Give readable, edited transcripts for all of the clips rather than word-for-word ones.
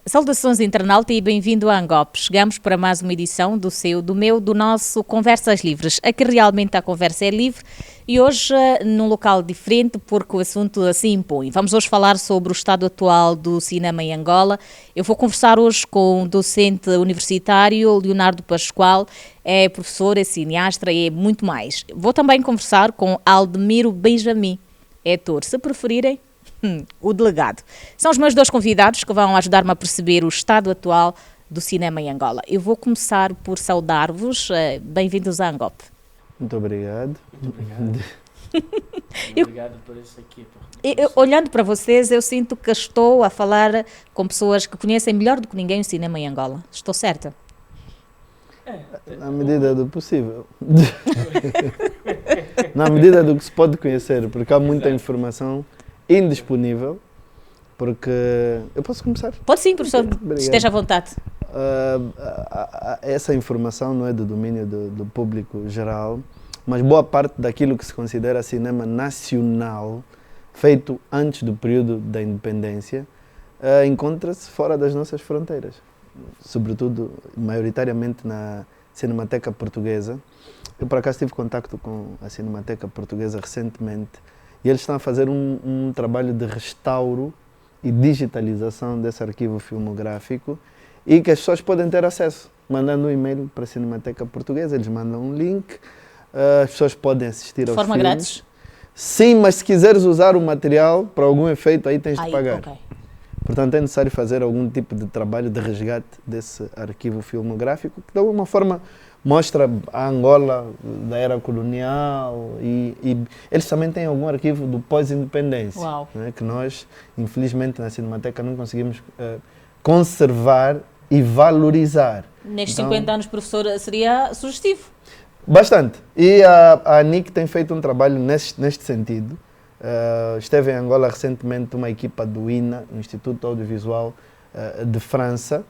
Saudações internauta e bem-vindo à Angop. Chegamos para mais uma edição do nosso Conversas Livres. Aqui realmente a conversa é livre e hoje num local diferente porque o assunto assim impõe. Vamos hoje falar sobre o estado atual do cinema em Angola. Eu vou conversar hoje com o docente universitário Leonardo Pascoal, é professor, é cineasta e é muito mais. Vou também conversar com Aldemiro Benjamin, é ator, se preferirem. O delegado. São os meus dois convidados que vão ajudar-me a perceber o estado atual do cinema em Angola. Eu vou começar por saudar-vos. Bem-vindos à Angop. Muito obrigado. Muito obrigado. Obrigado por essa equipa. Olhando para vocês, eu sinto que estou a falar com pessoas que conhecem melhor do que ninguém o cinema em Angola. Estou certa? Na medida do possível. Na medida do que se pode conhecer, porque há muita informação indisponível, porque... Eu posso começar? Pode sim, professor. Esteja à vontade. Essa informação não é do domínio do público geral, mas boa parte daquilo que se considera cinema nacional, feito antes do período da independência, encontra-se fora das nossas fronteiras. Sobretudo, maioritariamente na Cinemateca Portuguesa. Eu, por acaso, tive contacto com a Cinemateca Portuguesa recentemente e eles estão a fazer um trabalho de restauro e digitalização desse arquivo filmográfico e que as pessoas podem ter acesso, mandando um e-mail para a Cinemateca Portuguesa, eles mandam um link, as pessoas podem assistir aos filmes. De forma grátis? Sim, mas se quiseres usar o material para algum efeito, aí tens de pagar. Okay. Portanto, é necessário fazer algum tipo de trabalho de resgate desse arquivo filmográfico, que de alguma forma mostra a Angola da era colonial e eles também têm algum arquivo do pós-independência, né, que nós, infelizmente, na Cinemateca não conseguimos conservar e valorizar. Nestes 50 anos, professor, seria sugestivo? Bastante. E a ANIC tem feito um trabalho neste sentido. Esteve em Angola recentemente uma equipa do INA, Instituto Audiovisual de França,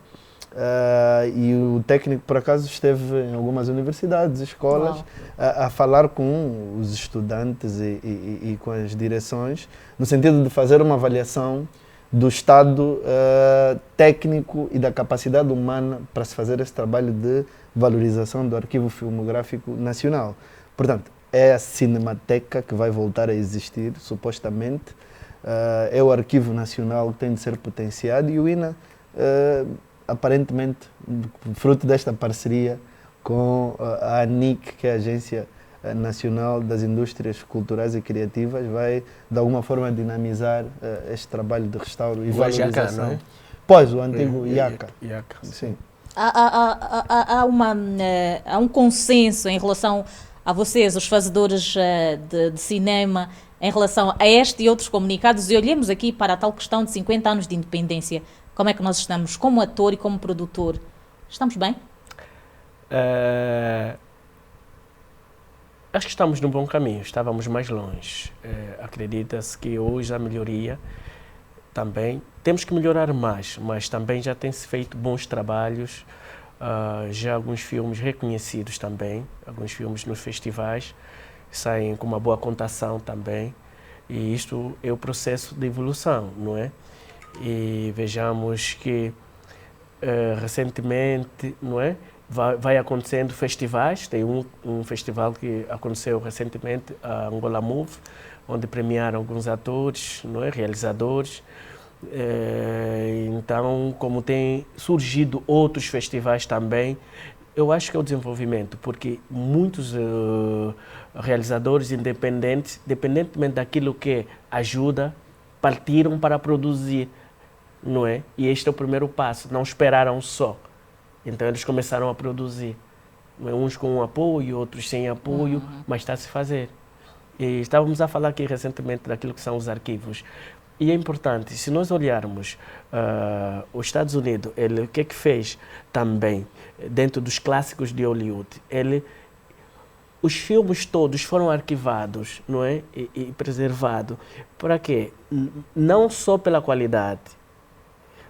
e o técnico, por acaso, esteve em algumas universidades, escolas, a falar com os estudantes e com as direções, no sentido de fazer uma avaliação do estado técnico e da capacidade humana para se fazer esse trabalho de valorização do arquivo filmográfico nacional. Portanto, é a Cinemateca que vai voltar a existir, supostamente. É o Arquivo Nacional que tem de ser potenciado e o INA, aparentemente, fruto desta parceria com a ANIC, que é a Agência Nacional das Indústrias Culturais e Criativas, vai, de alguma forma, dinamizar este trabalho de restauro e valorização. Não é? Pois, o antigo IACA. Sim. Há um consenso em relação a vocês, os fazedores de cinema, em relação a este e outros comunicados, e olhemos aqui para a tal questão de 50 anos de independência. Como é que nós estamos como ator e como produtor? Estamos bem? Acho que estamos no bom caminho, estávamos mais longe. Acredita-se que hoje a melhoria também, temos que melhorar mais, mas também já tem-se feito bons trabalhos, já alguns filmes reconhecidos também, alguns filmes nos festivais, saem com uma boa contação também, e isto é o processo de evolução, não é? E vejamos que recentemente, não é? Vai acontecendo festivais, tem um festival que aconteceu recentemente, a Angola Move, onde premiaram alguns atores, não é? Realizadores. Então, como tem surgido outros festivais também, eu acho que é o desenvolvimento, porque muitos realizadores independentes, independentemente daquilo que ajuda, partiram para produzir, não é? E este é o primeiro passo, não esperaram só. Então eles começaram a produzir, uns com apoio, outros sem apoio, mas está a se fazer. E estávamos a falar aqui recentemente daquilo que são os arquivos. E é importante, se nós olharmos os Estados Unidos, ele o que é que fez também dentro dos clássicos de Hollywood? Os filmes todos foram arquivados, não é? E preservados. Para quê? Não só pela qualidade,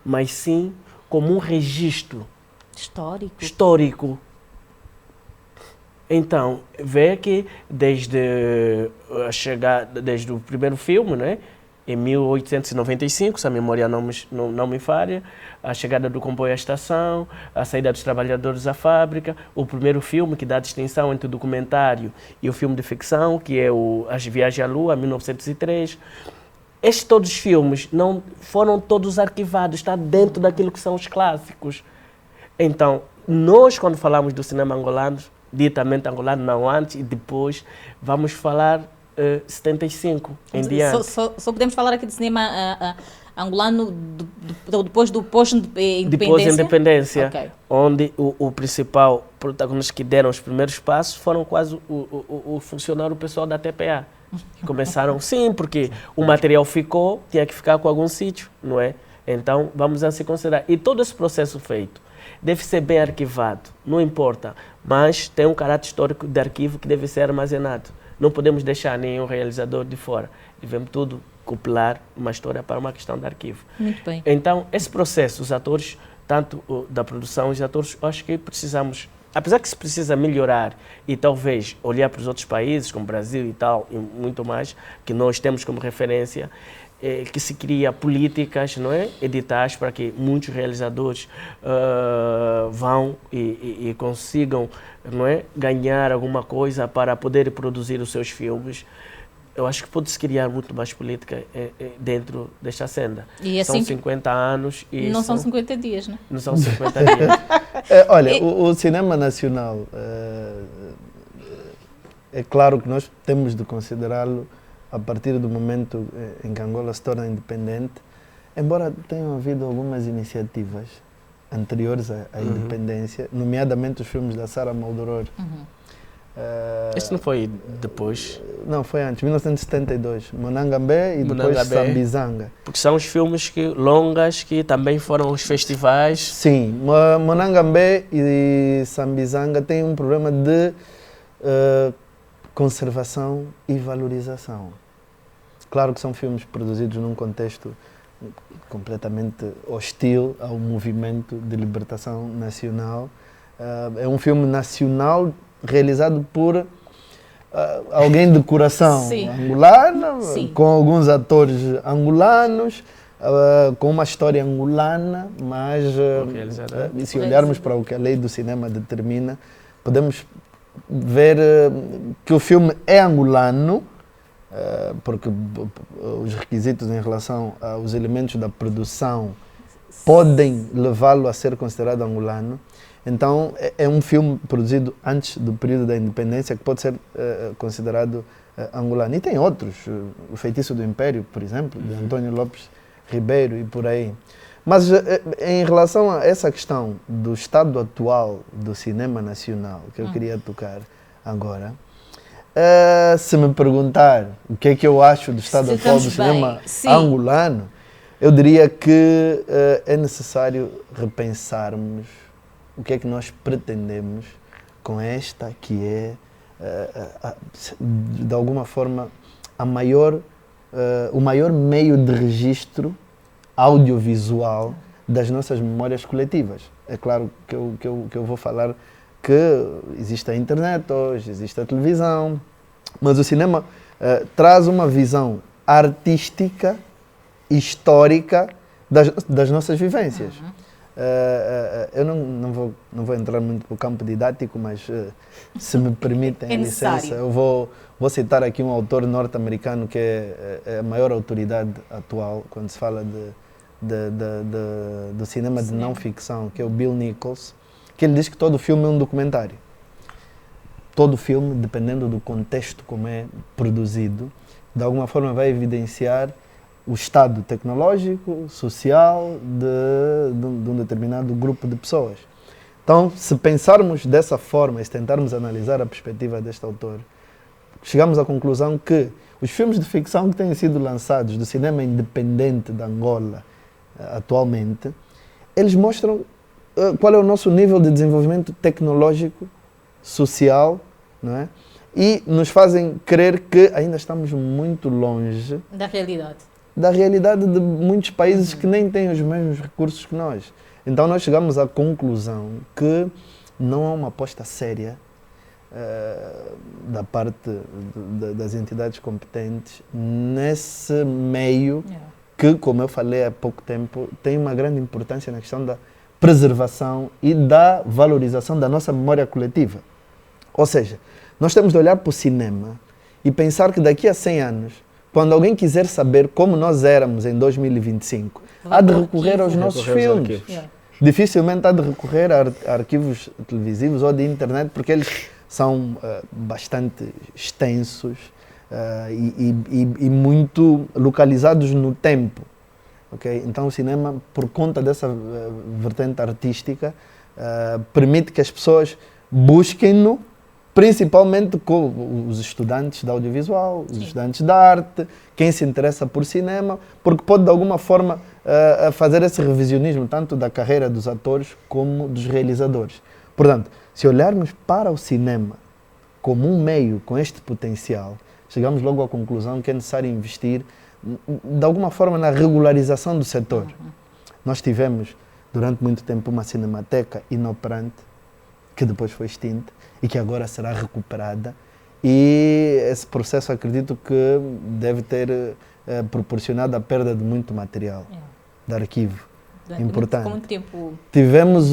mas sim como um registro histórico. Então, vê que desde a chegada, desde o primeiro filme, né? em 1895, se a memória não me falha, a chegada do comboio à estação, a saída dos trabalhadores à fábrica, o primeiro filme que dá a distinção entre o documentário e o filme de ficção, que é As Viagens à Lua, 1903. Estes todos os filmes não foram todos arquivados, está dentro daquilo que são os clássicos. Então, nós, quando falamos do cinema angolano, ditamente angolano, não antes e depois, vamos falar 75 em diante. Só podemos falar aqui de cinema angolano depois do pós-independência? Depois da independência, okay. Onde o principal protagonista que deram os primeiros passos foram quase o funcionário pessoal da TPA. Que começaram, sim, porque o material ficou, tinha que ficar com algum sítio, não é? Então, vamos assim considerar. E todo esse processo feito deve ser bem arquivado, não importa, mas tem um caráter histórico de arquivo que deve ser armazenado. Não podemos deixar nenhum realizador de fora. Devemos tudo compilar uma história para uma questão de arquivo. Muito bem. Então, esse processo, os atores, tanto da produção, os atores, acho que precisamos, apesar que se precisa melhorar e talvez olhar para os outros países, como o Brasil e tal, e muito mais, que nós temos como referência, que se cria políticas, não é, editais para que muitos realizadores vão e consigam, não é, ganhar alguma coisa para poder produzir os seus filmes. Eu acho que pode-se criar muito mais política dentro desta senda. E assim, são 50 anos e... Não são 50 dias, não é? Não são 50 dias. Olha, o cinema nacional, é claro que nós temos de considerá-lo a partir do momento em que Angola se torna independente, embora tenham havido algumas iniciativas anteriores à independência, nomeadamente os filmes da Sara Maldoror. Este não foi depois? Não, foi antes, 1972. Monangambé e depois Sambizanga. Porque são os filmes longas que também foram aos festivais. Sim, Monangambé e Sambizanga têm um problema de conservação e valorização. Claro que são filmes produzidos num contexto completamente hostil ao movimento de libertação nacional. É um filme nacional realizado por alguém de coração angolano, com alguns atores angolanos, com uma história angolana, mas e se olharmos para o que a lei do cinema determina, podemos ver que o filme é angolano, porque os requisitos em relação aos elementos da produção podem levá-lo a ser considerado angolano. Então, é um filme produzido antes do período da independência que pode ser considerado angolano. E tem outros, O Feitiço do Império, por exemplo, de Antônio Lopes Ribeiro e por aí. Mas em relação a essa questão do estado atual do cinema nacional, que eu queria tocar agora, se me perguntar o que é que eu acho do estado atual do cinema angolano, eu diria que é necessário repensarmos o que é que nós pretendemos com esta que é, de alguma forma, o maior meio de registro audiovisual das nossas memórias coletivas. É claro que eu vou falar que existe a internet hoje, existe a televisão, mas o cinema traz uma visão artística, histórica das nossas vivências. Eu não vou entrar muito no campo didático, mas se me permitem a licença, eu vou citar aqui um autor norte-americano que é a maior autoridade atual quando se fala do cinema de não-ficção, que é o Bill Nichols, que ele diz que todo filme é um documentário. Todo filme, dependendo do contexto como é produzido, de alguma forma vai evidenciar o estado tecnológico, social de um determinado grupo de pessoas. Então, se pensarmos dessa forma e se tentarmos analisar a perspectiva deste autor, chegamos à conclusão que os filmes de ficção que têm sido lançados do cinema independente de Angola atualmente, eles mostram qual é o nosso nível de desenvolvimento tecnológico, social, não é? E nos fazem crer que ainda estamos muito longe da realidade de muitos países que nem têm os mesmos recursos que nós. Então nós chegamos à conclusão que não há uma aposta séria da parte das entidades competentes nesse meio que, como eu falei há pouco tempo, tem uma grande importância na questão da preservação e da valorização da nossa memória coletiva. Ou seja, nós temos de olhar para o cinema e pensar que daqui a 100 anos, quando alguém quiser saber como nós éramos em 2025, há de recorrer aos nossos filmes. Dificilmente há de recorrer a arquivos televisivos ou de internet, porque eles são bastante extensos e muito localizados no tempo. Okay? Então o cinema, por conta dessa vertente artística, permite que as pessoas busquem-no, principalmente com os estudantes de audiovisual, os estudantes de arte, quem se interessa por cinema, porque pode de alguma forma fazer esse revisionismo tanto da carreira dos atores como dos realizadores. Portanto, se olharmos para o cinema como um meio com este potencial, chegamos logo à conclusão que é necessário investir de alguma forma na regularização do setor. Nós tivemos durante muito tempo uma cinemateca inoperante, que depois foi extinta e que agora será recuperada, e esse processo acredito que deve ter proporcionado a perda de muito material de arquivo importante. Quanto tempo? Tivemos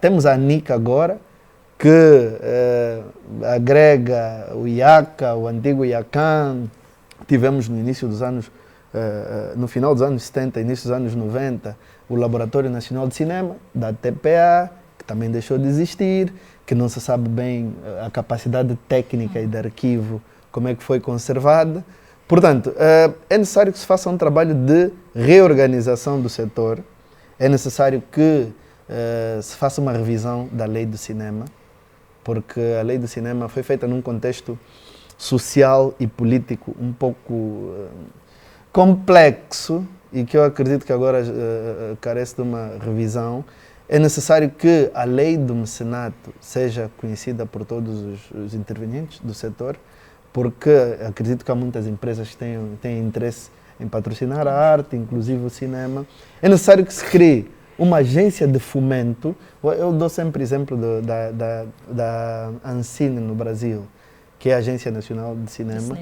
temos a ANIC agora, que agrega o IACA, o antigo IACAN. Tivemos no início dos anos, no final dos anos 70, início dos anos 90, o Laboratório Nacional de Cinema, da TPA, que também deixou de existir, que não se sabe bem a capacidade técnica e de arquivo, como é que foi conservada. Portanto, é necessário que se faça um trabalho de reorganização do setor, é necessário que se faça uma revisão da lei do cinema, porque a lei do cinema foi feita num contexto social e político um pouco complexo e que eu acredito que agora carece de uma revisão. É necessário que a lei do mecenato seja conhecida por todos os intervenientes do setor, porque acredito que há muitas empresas que têm interesse em patrocinar a arte, inclusive o cinema. É necessário que se crie uma agência de fomento. Eu dou sempre exemplo da Ancine no Brasil, que é a Agência Nacional de Cinema,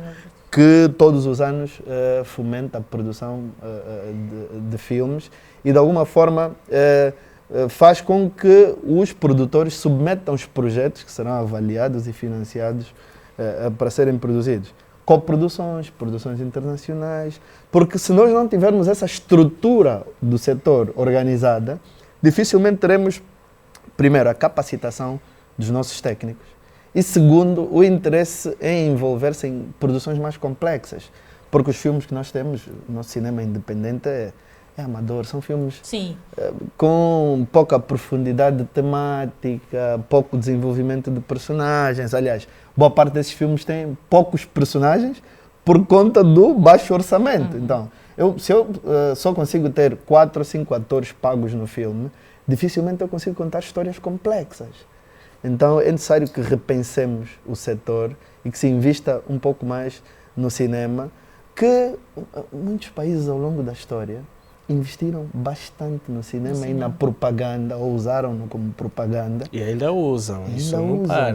que todos os anos fomenta a produção de filmes e de alguma forma faz com que os produtores submetam os projetos que serão avaliados e financiados para serem produzidos. Coproduções, produções internacionais, porque se nós não tivermos essa estrutura do setor organizada, dificilmente teremos, primeiro, a capacitação dos nossos técnicos e, segundo, o interesse em envolver-se em produções mais complexas, porque os filmes que nós temos, o nosso cinema independente é amador, são filmes com pouca profundidade temática, pouco desenvolvimento de personagens. Aliás, boa parte desses filmes tem poucos personagens por conta do baixo orçamento. Então, se eu só consigo ter 4 ou 5 atores pagos no filme, dificilmente eu consigo contar histórias complexas. Então, é necessário que repensemos o setor e que se invista um pouco mais no cinema, que muitos países ao longo da história investiram bastante no cinema e na propaganda, ou usaram-no como propaganda. E ainda usam.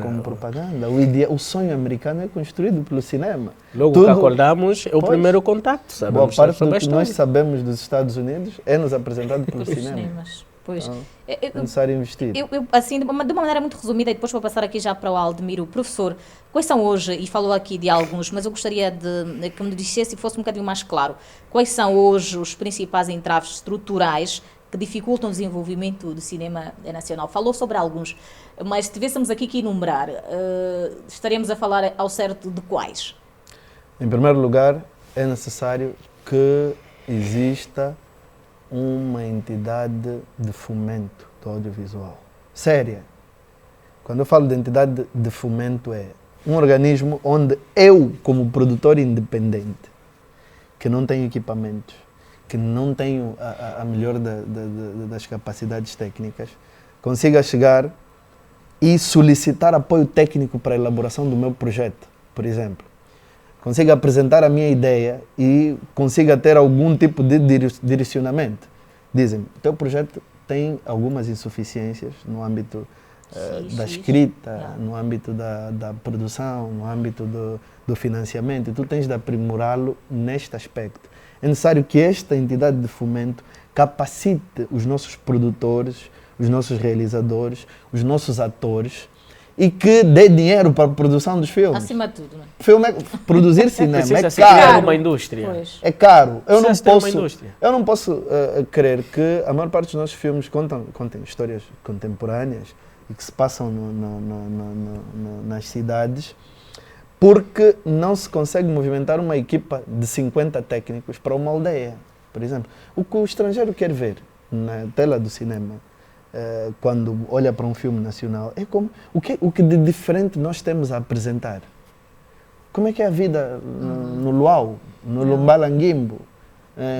Como propaganda. O sonho americano é construído pelo cinema. Logo que acordamos, é o primeiro contato. Boa parte do que nós sabemos dos Estados Unidos é nos apresentado pelo cinema. Pois. Então, é necessário investir. Assim, de uma maneira muito resumida, e depois vou passar aqui já para o Aldemiro. Professor, quais são hoje, e falou aqui de alguns, mas eu gostaria de que me dissesse e fosse um bocadinho mais claro, quais são hoje os principais entraves estruturais que dificultam o desenvolvimento do cinema nacional? Falou sobre alguns, mas se tivéssemos aqui que enumerar, estaremos a falar ao certo de quais? Em primeiro lugar, é necessário que exista uma entidade de fomento do audiovisual séria. Quando eu falo de entidade de fomento, é um organismo onde eu, como produtor independente, que não tenho equipamentos, que não tenho a melhor das capacidades técnicas, consiga chegar e solicitar apoio técnico para a elaboração do meu projeto, por exemplo. Consiga apresentar a minha ideia e consiga ter algum tipo de direcionamento. Dizem, o teu projeto tem algumas insuficiências no âmbito da escrita, no âmbito da produção, no âmbito do financiamento. Tu tens de aprimorá-lo neste aspecto. É necessário que esta entidade de fomento capacite os nossos produtores, os nossos realizadores, os nossos atores e que dê dinheiro para a produção dos filmes. Acima de tudo, não é? Produzir cinema é criar caro. uma indústria. Pois. É caro. Eu Precisa não posso crer que a maior parte dos nossos filmes contem histórias contemporâneas e que se passam nas cidades, porque não se consegue movimentar uma equipa de 50 técnicos para uma aldeia, por exemplo. O que o estrangeiro quer ver na tela do cinema, quando olha para um filme nacional, é como o que de diferente nós temos a apresentar. Como é que é a vida no Luau, no Lumbalangimbo,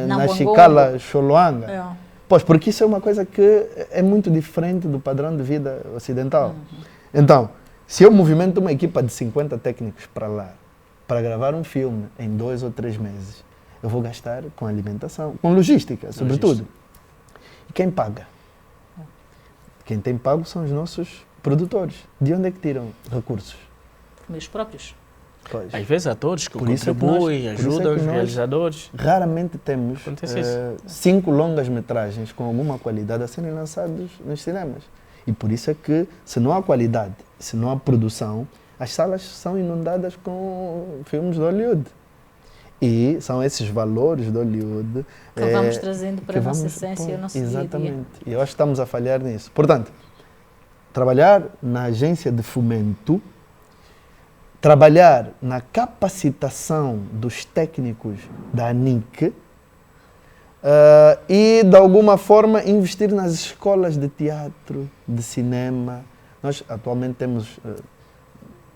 na Chicala Xoloanga? Pois, porque isso é uma coisa que é muito diferente do padrão de vida ocidental. Então, se eu movimento uma equipa de 50 técnicos para lá, para gravar um filme em 2 ou 3 meses, eu vou gastar com alimentação, com logística, sobretudo. E quem paga? Quem tem pago são os nossos produtores. De onde é que tiram recursos? Por meios próprios. Pois. Às vezes atores que contribuem, ajudam os realizadores. Raramente temos 5 longas-metragens com alguma qualidade a serem lançados nos cinemas. E por isso é que, se não há qualidade, se não há produção, as salas são inundadas com filmes de Hollywood. E são esses valores de Hollywood que vamos trazendo para a nossa essência, o nosso dia a dia. Exatamente. E eu acho que estamos a falhar nisso. Portanto, trabalhar na agência de fomento, trabalhar na capacitação dos técnicos da ANIC e, de alguma forma, investir nas escolas de teatro, de cinema. Nós, atualmente, temos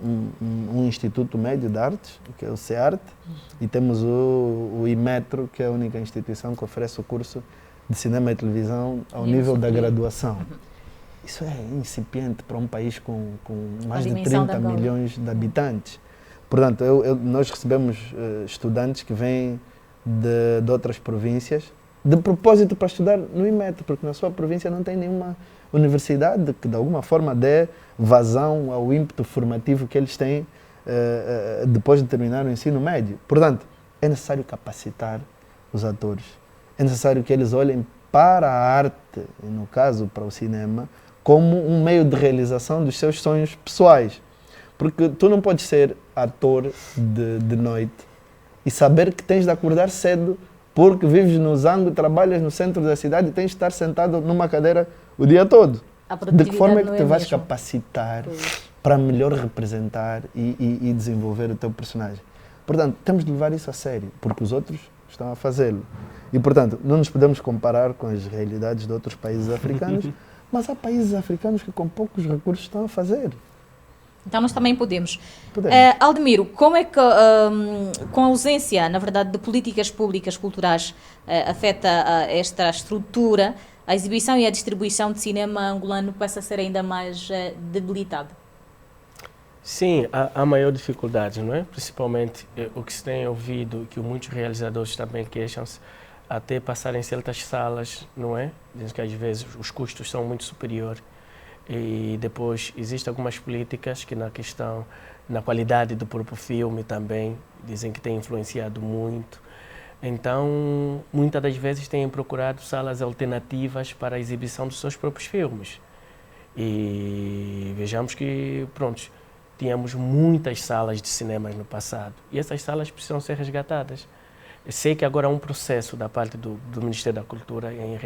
um Instituto Médio de Artes, que é o CEART, e temos o IMETRO, que é a única instituição que oferece o curso de cinema e televisão ao nível da graduação. Isso é incipiente para um país com mais de 30 milhões de habitantes. Portanto, nós recebemos estudantes que vêm de outras províncias, de propósito para estudar no IMETRO, porque na sua província não tem nenhuma universidade que de alguma forma dê vazão ao ímpeto formativo que eles têm depois de terminar o ensino médio. Portanto, é necessário capacitar os atores, é necessário que eles olhem para a arte, no caso para o cinema, como um meio de realização dos seus sonhos pessoais. Porque tu não podes ser ator de noite e saber que tens de acordar cedo porque vives no Zango, trabalhas no centro da cidade e tens de estar sentado numa cadeira o dia todo. De que forma é que te vais capacitar para melhor representar e desenvolver o teu personagem? Portanto, temos de levar isso a sério, porque os outros estão a fazê-lo. E, portanto, não nos podemos comparar com as realidades de outros países africanos, mas há países africanos que com poucos recursos estão a fazer. Então nós também podemos. Aldemiro, como é que, com a ausência, na verdade, de políticas públicas culturais, afeta esta estrutura, a exibição e a distribuição de cinema angolano passa a ser ainda mais debilitada? Sim, há maior dificuldade, não é? Principalmente o que se tem ouvido, que muitos realizadores também queixam-se, até passar em certas salas, não é? Dizem que às vezes os custos são muito superiores. E depois existem algumas políticas que na qualidade do próprio filme também, dizem que tem influenciado muito. Então, muitas das vezes têm procurado salas alternativas para a exibição dos seus próprios filmes. E vejamos que, pronto, tínhamos muitas salas de cinema no passado e essas salas precisam ser resgatadas. Eu sei que agora há um processo da parte do Ministério da Cultura em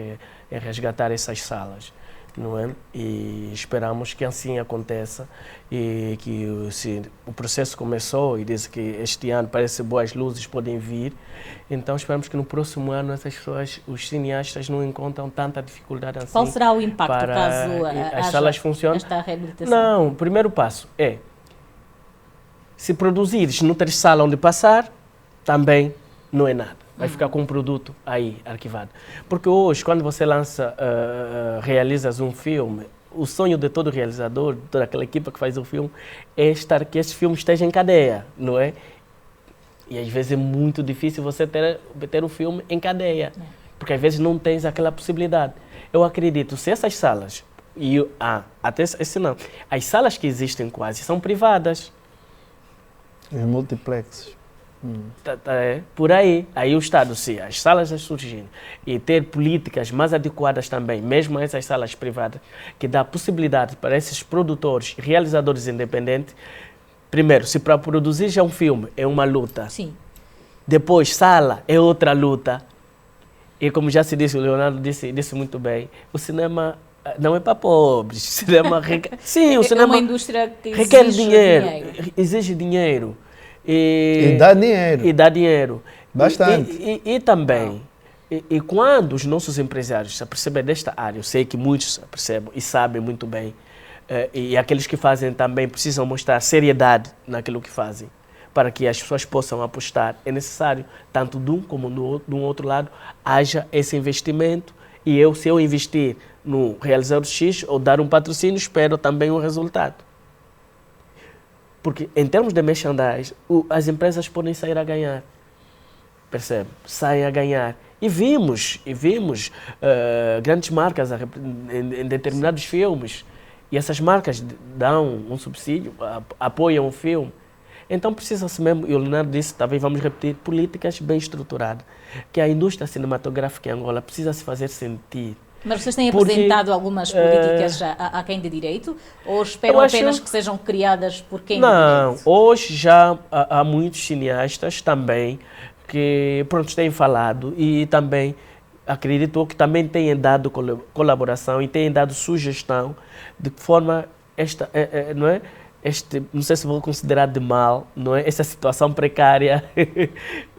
resgatar essas salas, não é? E esperamos que assim aconteça e que se o processo começou e diz que este ano parece que boas luzes podem vir, então esperamos que no próximo ano essas pessoas, os cineastas não encontram tanta dificuldade assim. Qual será o impacto caso as salas funcionem? Esta reabilitação? Não, o primeiro passo é, se produzires não ter sala onde passar, também não é nada. Vai ficar com um produto aí arquivado. Porque hoje, quando você realizas um filme, o sonho de todo realizador, de toda aquela equipa que faz o filme, é que esse filme esteja em cadeia, não é? E às vezes é muito difícil você ter o filme em cadeia, porque às vezes não tens aquela possibilidade. Eu acredito, se essas salas Até esse não. As salas que existem quase são privadas. Os multiplexes. Por aí. Aí o Estado, se as salas surgirem e ter políticas mais adequadas também, mesmo essas salas privadas, que dá possibilidade para esses produtores e realizadores independentes, primeiro, se para produzir já um filme é uma luta. Sim. Depois, sala é outra luta. E como já se disse, o Leonardo disse muito bem, o cinema não é para pobres. O cinema Sim, o cinema é uma indústria que requer exige dinheiro, exige dinheiro. E dá dinheiro. E dá dinheiro. Bastante. E também, quando os nossos empresários se aperceberem desta área, eu sei que muitos se apercebem e sabem muito bem, e aqueles que fazem também precisam mostrar seriedade naquilo que fazem, para que as pessoas possam apostar. É necessário, tanto de um como do outro lado, haja esse investimento. E se eu investir no realizador X ou dar um patrocínio, espero também um resultado. Porque, em termos de merchandise, as empresas podem sair a ganhar. Percebe? Saem a ganhar. E vimos grandes marcas em determinados filmes. E essas marcas dão um subsídio, apoiam o filme. Então precisa-se mesmo, e o Leonardo disse, também vamos repetir, políticas bem estruturadas. Que a indústria cinematográfica em Angola precisa se fazer sentir. Mas vocês têm apresentado algumas políticas a quem de direito? Ou esperam apenas que sejam criadas por quem de direito? Não, hoje já há muitos cineastas também que têm falado e também acredito que também têm dado colaboração e têm dado sugestão de que forma não é? Não sei se vou considerar de mal, não é? Essa situação precária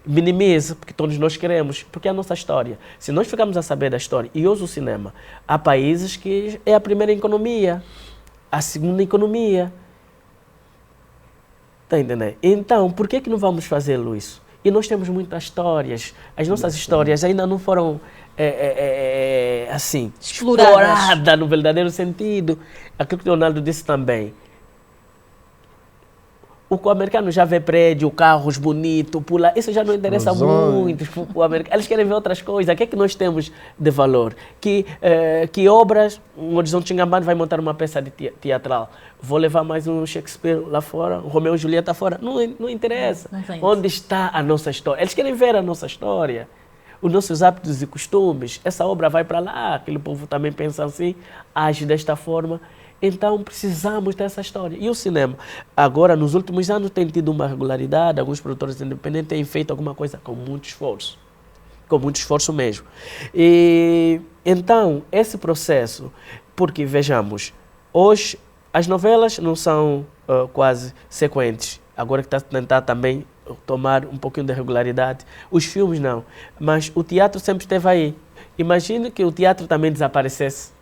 minimiza, porque todos nós queremos, porque é a nossa história. Se nós ficarmos a saber da história, e hoje o cinema, há países que é a primeira economia, a segunda economia. Está entendendo? Então, por que não vamos fazê-lo isso? E nós temos muitas histórias, as nossas histórias ainda não foram assim, exploradas no verdadeiro sentido. Aquilo que o Leonardo disse também. O americano já vê prédio, carros bonitos, pula. Isso já não interessa muito o americano. Eles querem ver outras coisas. O que é que nós temos de valor? Que obras, um Horizonte Chingambane vai montar uma peça de teatral. Vou levar mais um Shakespeare lá fora, um Romeu e Julieta fora. Não interessa. Não onde está a nossa história? Eles querem ver a nossa história. Os nossos hábitos e costumes. Essa obra vai para lá. Aquele povo também pensa assim, age desta forma. Então, precisamos dessa história. E o cinema, agora, nos últimos anos, tem tido uma regularidade. Alguns produtores independentes têm feito alguma coisa com muito esforço. Com muito esforço mesmo. E, então, esse processo, porque, vejamos, hoje as novelas não são quase sequentes. Agora que está a tentar também tomar um pouquinho de regularidade. Os filmes não. Mas o teatro sempre esteve aí. Imagine que o teatro também desaparecesse.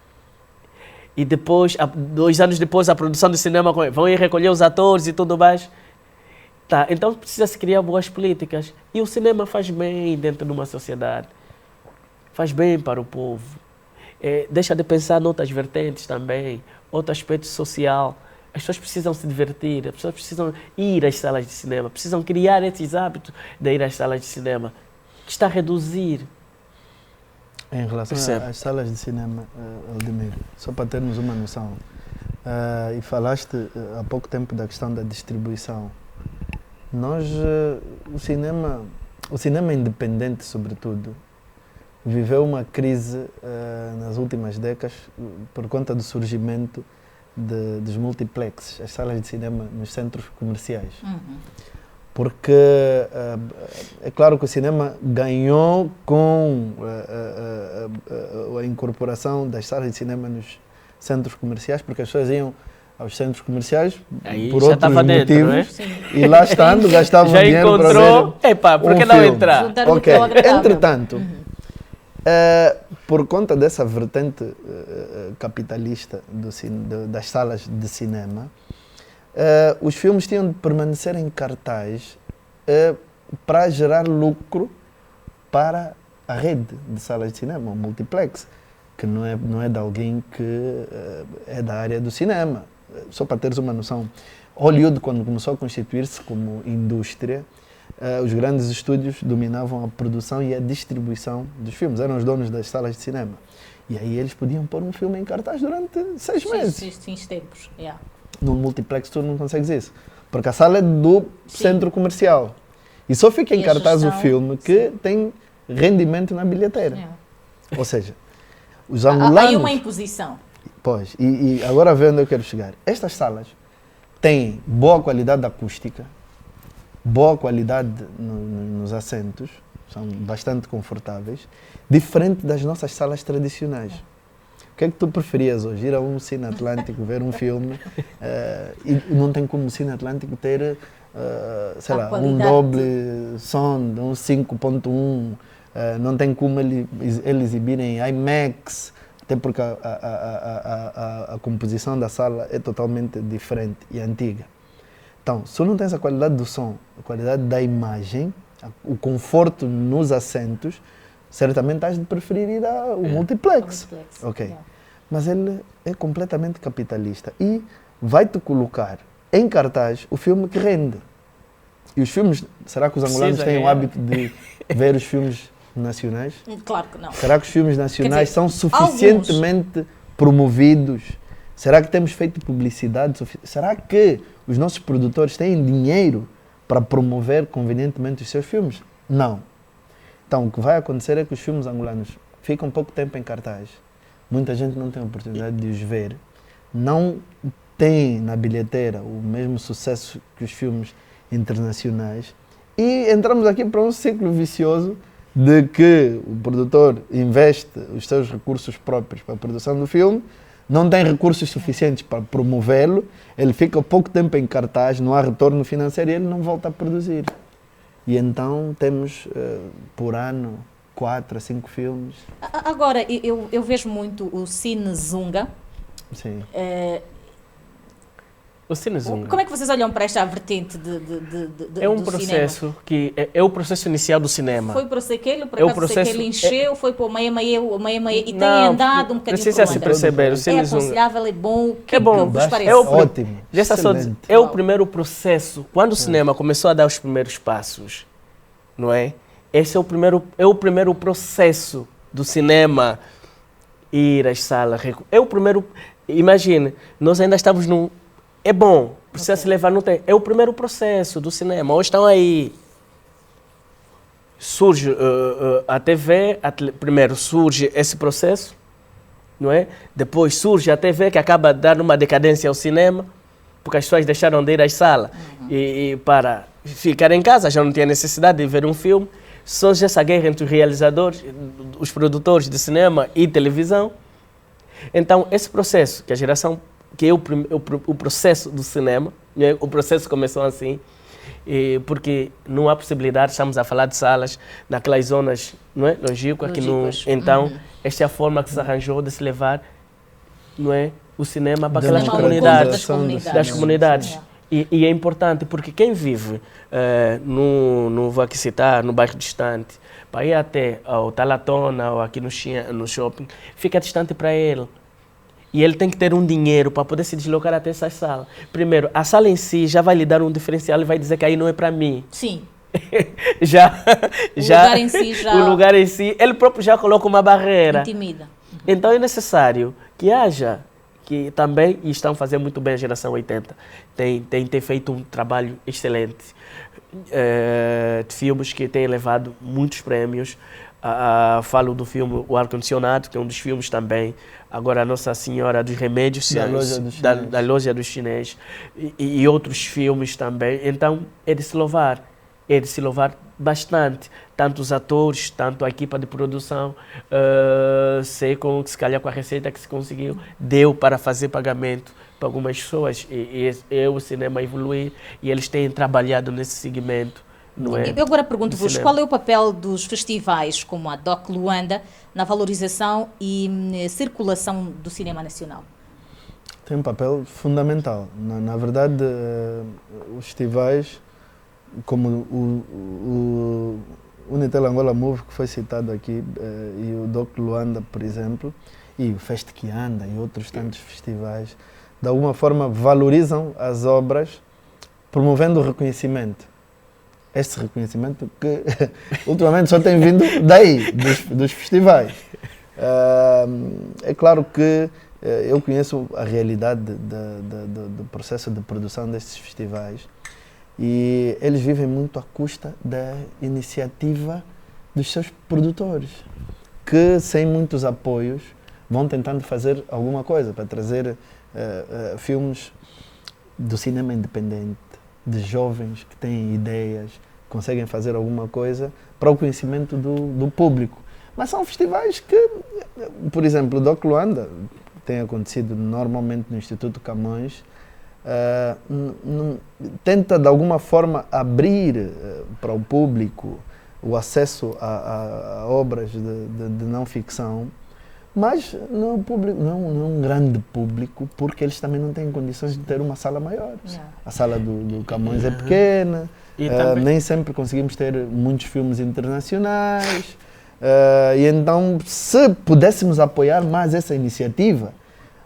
E depois, 2 anos depois, a produção de cinema vão ir recolher os atores e tudo mais. Tá, então precisa-se criar boas políticas. E o cinema faz bem dentro de uma sociedade. Faz bem para o povo. Deixa de pensar noutras vertentes também, outro aspecto social. As pessoas precisam se divertir, as pessoas precisam ir às salas de cinema, precisam criar esses hábitos de ir às salas de cinema, que está a reduzir. Em relação às salas de cinema, Aldemir, só para termos uma noção, e falaste há pouco tempo da questão da distribuição. Nós, o cinema independente, sobretudo, viveu uma crise nas últimas décadas por conta do surgimento dos multiplexes, as salas de cinema nos centros comerciais. Uhum. Porque é claro que o cinema ganhou com a incorporação das salas de cinema nos centros comerciais, porque as pessoas iam aos centros comerciais aí por outros motivos, dentro, né? E lá estando gastavam já dinheiro encontrou, para ver por que não filme. entrar? Ok. Entretanto, por conta dessa vertente capitalista das salas de cinema, os filmes tinham de permanecer em cartaz para gerar lucro para a rede de salas de cinema, o multiplex, que não é de alguém que é da área do cinema. Só para teres uma noção, Hollywood, quando começou a constituir-se como indústria, os grandes estúdios dominavam a produção e a distribuição dos filmes, eram os donos das salas de cinema. E aí eles podiam pôr um filme em cartaz durante 6 meses. Sim, tempos. Yeah. No multiplex tu não consegues isso. Porque a sala é do Sim. centro comercial. E só fica em E a cartaz o gestão, filme que tem rendimento na bilheteira. Yeah. Ou seja, os Há angolanos... aí uma imposição. Pois, e agora vê onde eu quero chegar. Estas salas têm boa qualidade acústica, boa qualidade nos assentos, são bastante confortáveis, diferente das nossas salas tradicionais. O que é que tu preferias hoje? Ir a um Cine Atlântico ver um filme e não tem como o Cine Atlântico ter, sei A lá, um qualidade. doble sound, um 5.1, não tem como ele exibir em IMAX, até porque a composição da sala é totalmente diferente e antiga. Então, se não tens a qualidade do som, a qualidade da imagem, o conforto nos assentos, certamente has de preferir ir ao multiplex. Ok. Yeah. Mas ele é completamente capitalista e vai-te colocar em cartaz o filme que rende. E os filmes, será que os angolanos têm o hábito de ver os filmes nacionais? Claro que não. Será que os filmes nacionais dizer, são suficientemente promovidos? Será que temos feito publicidade? Será que os nossos produtores têm dinheiro para promover convenientemente os seus filmes? Não. Então, o que vai acontecer é que os filmes angolanos ficam pouco tempo em cartaz. Muita gente não tem a oportunidade de os ver. Não tem na bilheteira o mesmo sucesso que os filmes internacionais. E entramos aqui para um ciclo vicioso de que o produtor investe os seus recursos próprios para a produção do filme, não tem recursos suficientes para promovê-lo, ele fica pouco tempo em cartaz, não há retorno financeiro e ele não volta a produzir. E então temos, por ano, 4 a 5 filmes. Agora, eu vejo muito o Cine Zunga. Sim. O Cine Zunga Como é que vocês olham para esta vertente é um do processo cinema? que é o processo inicial do cinema. Foi para o Sequelo, por É o acaso o processo- Sequelo encheu, foi para o Meia-Meia e tem Não, andado um bocadinho precisa por se onde? perceber. O É Cine Zunga aconselhável, é bom, o que É bom. que vos parece? É o Ótimo. Já está só dizer, Excelente. é o Uau. primeiro processo. Quando o cinema começou a dar os primeiros passos, não é? Esse é o primeiro processo do cinema ir às salas. É o primeiro. Imagine, nós ainda estamos num. É bom, precisa se levar no tempo. É o primeiro processo do cinema. Hoje estão aí. Surge a TV, primeiro surge esse processo, não é? Depois surge a TV que acaba dando uma decadência ao cinema, porque as pessoas deixaram de ir às salas e para ficar em casa, já não tinha necessidade de ver um filme. Surge essa guerra entre os realizadores, os produtores de cinema e televisão. Então, esse processo, que a geração, que é o processo do cinema, né? O processo começou assim, porque não há possibilidade, estamos a falar de salas naquelas zonas, não é? Longínquas, aqui no. Longínquas. Então, esta é a forma que se arranjou de se levar, não é? O cinema para aquelas Cinema comunidades. das comunidades. Yeah. E é importante porque quem vive, não vou aqui citar, no bairro distante, para ir até ao Talatona ou aqui no shopping, fica distante para ele. E ele tem que ter um dinheiro para poder se deslocar até essa sala. Primeiro, a sala em si já vai lhe dar um diferencial e vai dizer que aí não é para mim. Sim. O lugar em si já- O lugar em si, ele próprio já coloca uma barreira. Intimida. Então é necessário que haja, que também, e estão fazendo muito bem a geração 80, tem feito um trabalho excelente de filmes que têm levado muitos prêmios. Falo do filme O Ar-Condicionado, que é um dos filmes também. Agora, a Nossa Senhora dos Remédios, da Loja dos Chinês, e outros filmes também. Então, é de se louvar bastante, tanto os atores, tanto a equipa de produção, sei com se calhar com a receita que se conseguiu, deu para fazer pagamento para algumas pessoas e o cinema evoluir e eles têm trabalhado nesse segmento. Não é? Eu agora pergunto-vos, cinema. qual é o papel dos festivais como a Doc Luanda na valorização e circulação do cinema nacional? Tem um papel fundamental. Na verdade, os festivais, como o Unitel Angola Move, que foi citado aqui, e o Doc Luanda, por exemplo, e o Fest que Anda e outros tantos festivais, de alguma forma valorizam as obras, promovendo o reconhecimento. Este reconhecimento que ultimamente só tem vindo daí, dos festivais. É claro que eu conheço a realidade do processo de produção destes festivais e eles vivem muito à custa da iniciativa dos seus produtores, que sem muitos apoios vão tentando fazer alguma coisa para trazer filmes do cinema independente, de jovens que têm ideias, conseguem fazer alguma coisa para o conhecimento do público. Mas são festivais que, por exemplo, o Doc Luanda tem acontecido normalmente no Instituto Camões, tenta de alguma forma abrir para o público o acesso a obras de não ficção, mas não é um grande público, porque eles também não têm condições de ter uma sala maior. A sala do Camões é pequena, nem sempre conseguimos ter muitos filmes internacionais, e então, se pudéssemos apoiar mais essa iniciativa,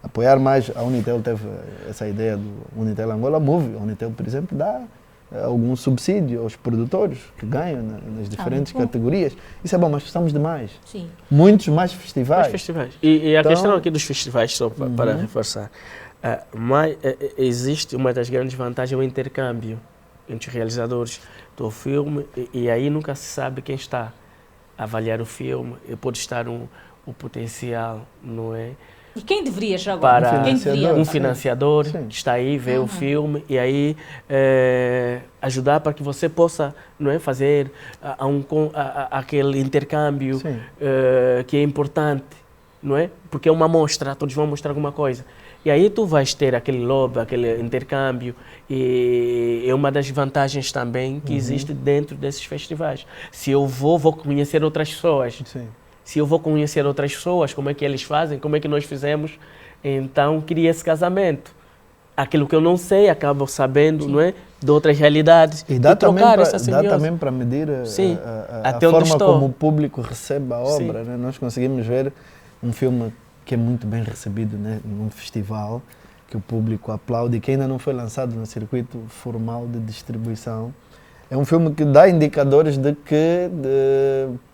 apoiar mais, a Unitel teve essa ideia do Unitel Angola Movie. A Unitel, por exemplo, dá algum subsídio aos produtores que ganham nas diferentes categorias. Isso é bom, mas precisamos de mais. Sim. Muitos mais festivais. E a questão aqui dos festivais, só para reforçar, existe uma das grandes vantagens, o intercâmbio entre os realizadores do filme, e aí nunca se sabe quem está a avaliar o filme, e pode estar o potencial, não é? E quem deveria já para um financiador que está aí, vê o filme e aí ajudar para que você possa, não é, fazer aquele intercâmbio que é importante, não é? Porque é uma amostra, todos vão mostrar alguma coisa. E aí tu vais ter aquele lobby, aquele intercâmbio, e é uma das vantagens também que existe dentro desses festivais. Se eu vou conhecer outras pessoas. Sim. Se eu vou conhecer outras pessoas, como é que eles fazem, como é que nós fizemos, então cria esse casamento. Aquilo que eu não sei, acabo sabendo, não é, de outras realidades. E dá também para medir a forma como o público recebe a obra. Né? Nós conseguimos ver um filme que é muito bem recebido, né, num festival, que o público aplaude e que ainda não foi lançado no circuito formal de distribuição. É um filme que dá indicadores de que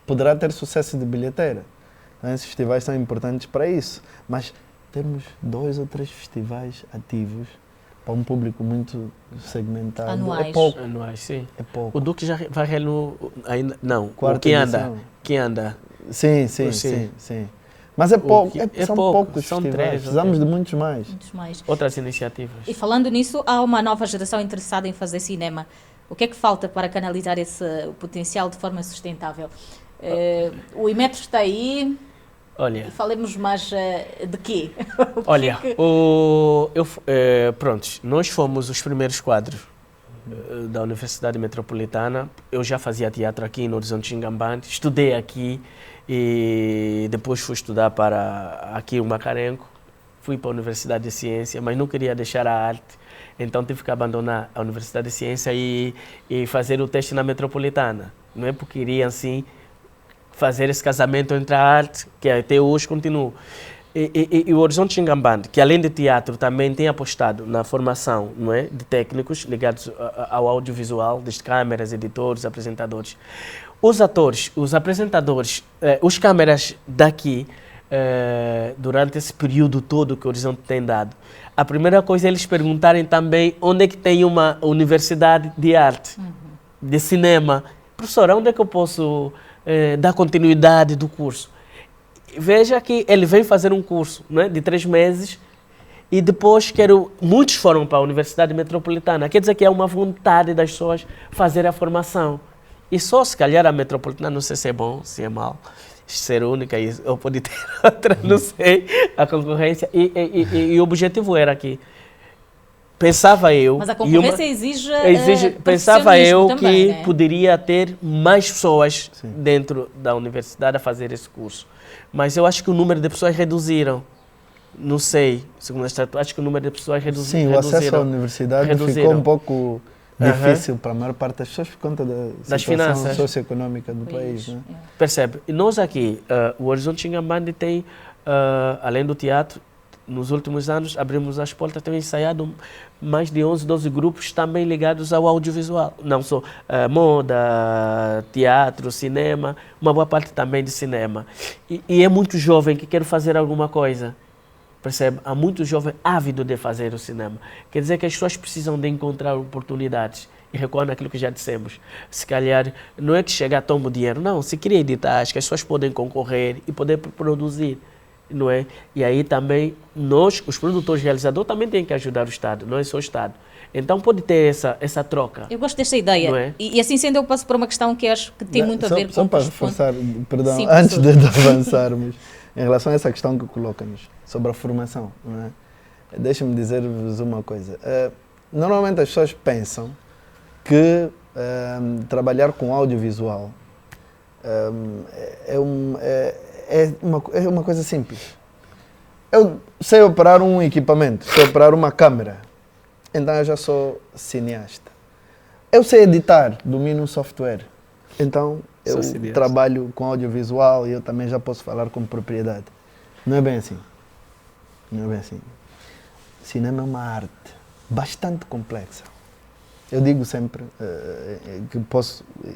poderá ter sucesso de bilheteira. Então, esses festivais são importantes para isso. Mas temos 2 ou 3 festivais ativos para um público muito segmentado. Anuais. É pouco. Anuais, sim. É pouco. O Duque já vai ainda não. Quarta edição. Quem anda? Sim. Mas é pouco. São poucos são festivais. 3. Precisamos de muitos mais. Outras iniciativas. E falando nisso, há uma nova geração interessada em fazer cinema. O que é que falta para canalizar esse potencial de forma sustentável? O Imetro está aí. Olha, falemos mais de quê? Olha, pronto, nós fomos os primeiros quadros da Universidade Metropolitana. Eu já fazia teatro aqui no Horizonte Xingambante, estudei aqui e depois fui estudar para aqui o Macarenco. Fui para a Universidade de Ciência, mas não queria deixar a arte. Então tive que abandonar a Universidade de Ciência e fazer o teste na Metropolitana. Não é porque queria assim fazer esse casamento entre a arte, que até hoje continua. E o Horizonte Xingambante, que além de teatro também tem apostado na formação, não é, de técnicos ligados ao audiovisual, desde câmeras, editores, apresentadores. Os atores, os apresentadores, os câmeras daqui, durante esse período todo que o Horizonte tem dado, a primeira coisa é eles perguntarem também onde é que tem uma universidade de arte, de cinema. Professora, onde é que eu posso dar continuidade do curso? Veja que ele vem fazer um curso, né, de 3 meses e depois muitos foram para a Universidade Metropolitana. Quer dizer que é uma vontade das pessoas fazer a formação. E só se calhar a Metropolitana, não sei se é bom, se é mau, ser única ou pode ter outra, não sei, a concorrência. E o objetivo era que pensava eu... Mas a concorrência exige pensava eu também, que né? poderia ter mais pessoas dentro da universidade a fazer esse curso. Mas eu acho que o número de pessoas reduziram. Não sei, segundo a estatística, acho que o número de pessoas reduziram. Sim, o acesso à universidade ficou um pouco difícil para a maior parte das pessoas por conta da situação socioeconómica do país. Né? Percebe? E nós aqui, o Horizonte Xingambante tem, além do teatro, nos últimos anos, abrimos as portas, temos ensaiado mais de 11, 12 grupos também ligados ao audiovisual. Não só moda, teatro, cinema, uma boa parte também de cinema. E é muito jovem que quer fazer alguma coisa. Percebe? Há muito jovem ávido de fazer o cinema. Quer dizer que as pessoas precisam de encontrar oportunidades. E recuar naquilo que já dissemos. Se calhar, não é que chegar toma o dinheiro, não. Se cria editais, que as pessoas podem concorrer e poder produzir. Não é? E aí também, nós, os produtores realizadores, também têm que ajudar o Estado, não é só o Estado. Então pode ter essa troca. Eu gosto dessa ideia. Não é? E assim sendo, eu passo para uma questão que acho que tem muito a ver com... Só para reforçar, perdão, Sim, antes de avançarmos, em relação a essa questão que colocamos sobre a formação, não é? Deixa-me dizer-vos uma coisa. Normalmente as pessoas pensam que trabalhar com audiovisual é uma coisa simples. Eu sei operar um equipamento, sei operar uma câmera, então eu já sou cineasta. Eu sei editar, domino um software, então eu trabalho com audiovisual e eu também já posso falar com propriedade. Não é bem assim. Não é bem assim. Cinema é uma arte bastante complexa. Eu digo sempre que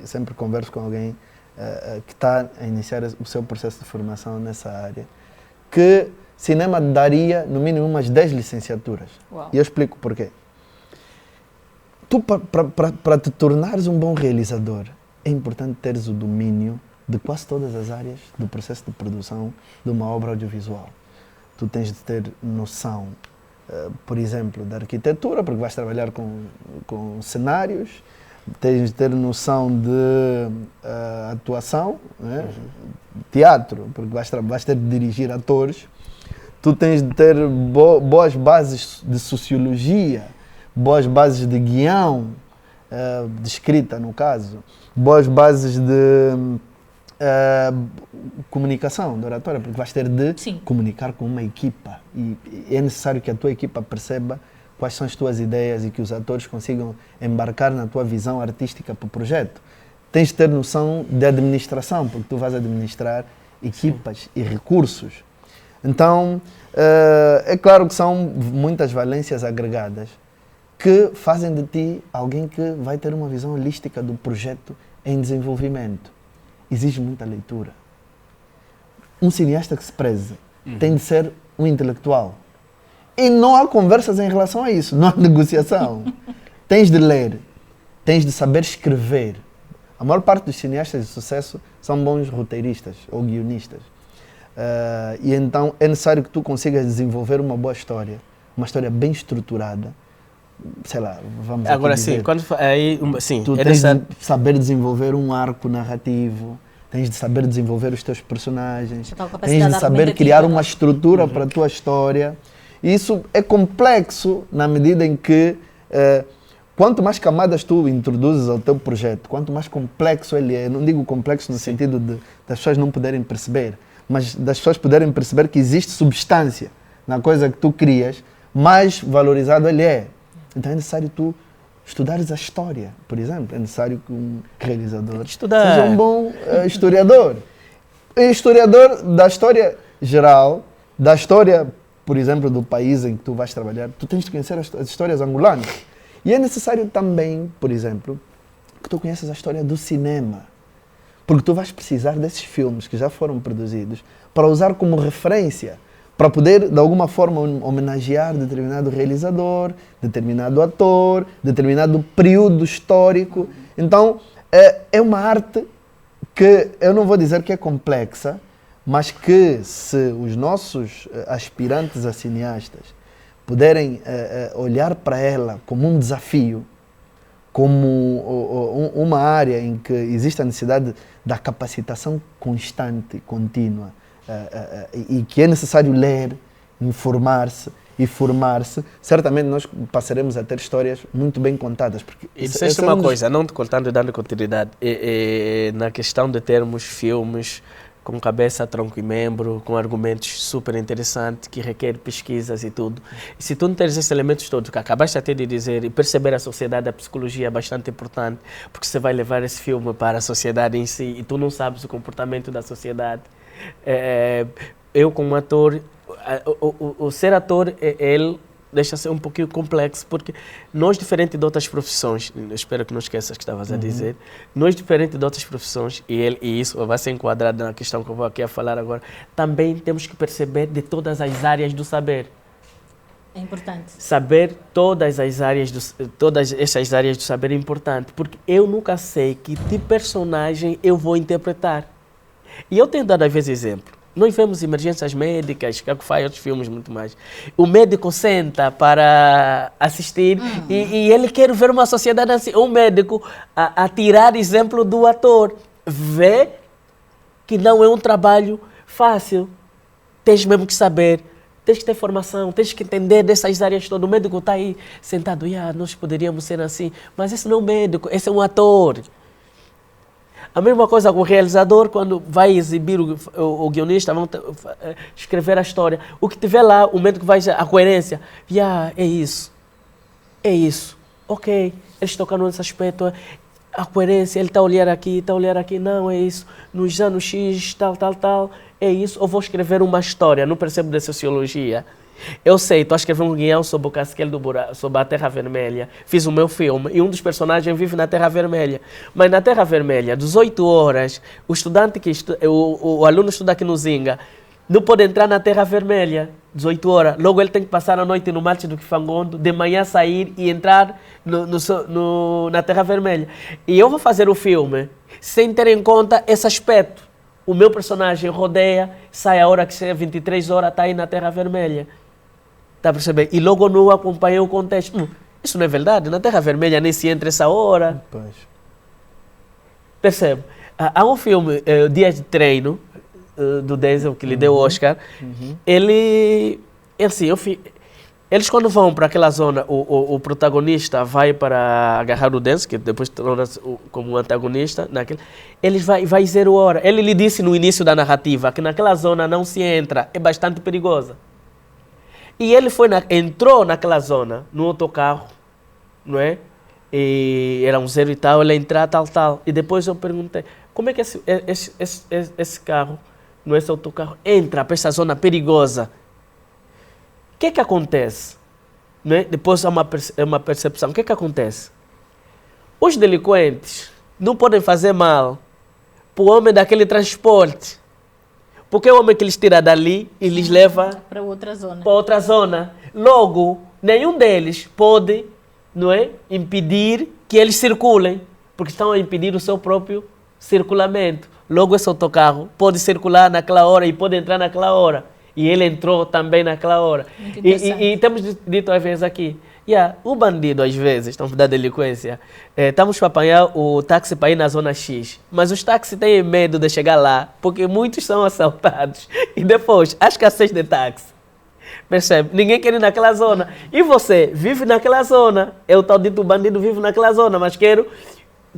sempre converso com alguém que está a iniciar o seu processo de formação nessa área, que cinema daria no mínimo umas 10 licenciaturas. Uau. E eu explico porquê. Tu, para te tornares um bom realizador, é importante teres o domínio de quase todas as áreas do processo de produção de uma obra audiovisual. Tu tens de ter noção, por exemplo, da arquitetura, porque vais trabalhar com cenários, tens de ter noção de atuação, né? Teatro, porque vais ter de dirigir atores. Tu tens de ter boas bases de sociologia, boas bases de guião, de escrita no caso, boas bases de comunicação, de oratória, porque vais ter de comunicar com uma equipa e é necessário que a tua equipa perceba quais são as tuas ideias e que os atores consigam embarcar na tua visão artística para o projeto. Tens de ter noção de administração, porque tu vais administrar equipas e recursos. Então, é claro que são muitas valências agregadas que fazem de ti alguém que vai ter uma visão holística do projeto em desenvolvimento. Exige muita leitura. Um cineasta que se preze tem de ser um intelectual. E não há conversas em relação a isso, não há negociação. Tens de ler, tens de saber escrever. A maior parte dos cineastas de sucesso são bons roteiristas ou guionistas. E então é necessário que tu consigas desenvolver uma boa história, uma história bem estruturada. Sei lá, vamos agora dizer, sim, quando aí sim, tu tens de saber desenvolver um arco narrativo, tens de saber desenvolver os teus personagens, tens de saber criar uma estrutura para a tua história. E isso é complexo na medida em que quanto mais camadas tu introduzes ao teu projeto, quanto mais complexo ele é. Eu não digo complexo no sentido das pessoas não poderem perceber, mas das pessoas poderem perceber que existe substância na coisa que tu crias, mais valorizado ele é. Então é necessário tu estudares a história, por exemplo. É necessário que um realizador seja um bom historiador. Historiador da história geral, da história, por exemplo, do país em que tu vais trabalhar, tu tens de conhecer as histórias angolanas. E é necessário também, por exemplo, que tu conheças a história do cinema. Porque tu vais precisar desses filmes que já foram produzidos para usar como referência, para poder, de alguma forma, homenagear determinado realizador, determinado ator, determinado período histórico. Então, é uma arte que eu não vou dizer que é complexa, mas que se os nossos aspirantes a cineastas puderem olhar para ela como um desafio, como uma área em que existe a necessidade da capacitação constante, contínua, e que é necessário ler, informar-se e formar-se, certamente nós passaremos a ter histórias muito bem contadas. Porque e disseste uma coisa, não te cortando e dando continuidade, na questão de termos filmes com cabeça, tronco e membro, com argumentos super interessantes, que requer pesquisas e tudo. E se tu não tens esses elementos todos que acabaste até de dizer, e perceber a sociedade, a psicologia é bastante importante, porque você vai levar esse filme para a sociedade em si, e tu não sabes o comportamento da sociedade. Eu, como ator, O ser ator, ele deixa ser um pouquinho complexo, porque nós, diferente de outras profissões, espero que não esqueças o que estavas a dizer, nós, diferente de outras profissões, e isso vai ser enquadrado na questão que eu vou aqui a falar agora, também temos que perceber de todas as áreas do saber. É importante. Saber todas essas áreas do saber é importante, porque eu nunca sei que tipo de personagem eu vou interpretar. E eu tenho dado às vezes exemplo. Nós vemos emergências médicas, que é o que faz outros filmes muito mais. O médico senta para assistir e ele quer ver uma sociedade assim. O médico, a tirar exemplo do ator, vê que não é um trabalho fácil. Tens mesmo que saber, tens que ter formação, tens que entender dessas áreas todas. O médico está aí sentado, nós poderíamos ser assim, mas esse não é um médico, esse é um ator. A mesma coisa com o realizador, quando vai exibir o guionista, vão escrever a história. O que tiver lá, o médico vai dizer a coerência. É isso. É isso. Ok, eles tocaram nesse aspecto. A coerência, ele está a olhar aqui, não, é isso. Nos anos X, tal, é isso. Ou vou escrever uma história, não percebo de sociologia. Eu sei, estou a escrever um guião sobre o Casqueiro do Buraco, sobre a Terra Vermelha. Fiz o meu filme e um dos personagens vive na Terra Vermelha. Mas na Terra Vermelha, 18 horas, o aluno estuda aqui no Zinga, não pode entrar na Terra Vermelha, 18 horas. Logo ele tem que passar a noite no Mate do Kifangondo, de manhã sair e entrar na Terra Vermelha. E eu vou fazer o filme sem ter em conta esse aspecto. O meu personagem rodeia, sai a hora que seja 23 horas, está aí na Terra Vermelha. Está a perceber? E logo não acompanhei o contexto. Isso não é verdade. Na Terra Vermelha nem se entra essa hora. Pois. Percebe? Há um filme, Dias de Treino, do Denzel, que lhe deu o Oscar. Eles quando vão para aquela zona, o protagonista vai para agarrar o Denzel, que depois torna-se como antagonista, ele vai 0 hora. Ele lhe disse no início da narrativa que naquela zona não se entra, é bastante perigosa. E ele entrou naquela zona, no autocarro, não é? E era um 0 e tal, ele entrar tal. E depois eu perguntei, como é que esse carro, não é esse autocarro, entra para essa zona perigosa? O que acontece? Não é? Depois é uma percepção. O que acontece? Os delinquentes não podem fazer mal para o homem daquele transporte. Porque é o homem que eles tira dali e lhes leva para outra zona. Para outra zona. Logo, nenhum deles pode, não é, impedir que eles circulem, porque estão a impedir o seu próprio circulamento. Logo, esse autocarro pode circular naquela hora e pode entrar naquela hora. E ele entrou também naquela hora. E temos dito às vezes aqui, o bandido às vezes, estamos da delinquência, estamos para apanhar o táxi para ir na zona X, mas os táxis têm medo de chegar lá, porque muitos são assaltados. E depois, há escassez de táxi. Percebe? Ninguém quer ir naquela zona. E você vive naquela zona. É o tal dito bandido vive naquela zona, mas quero...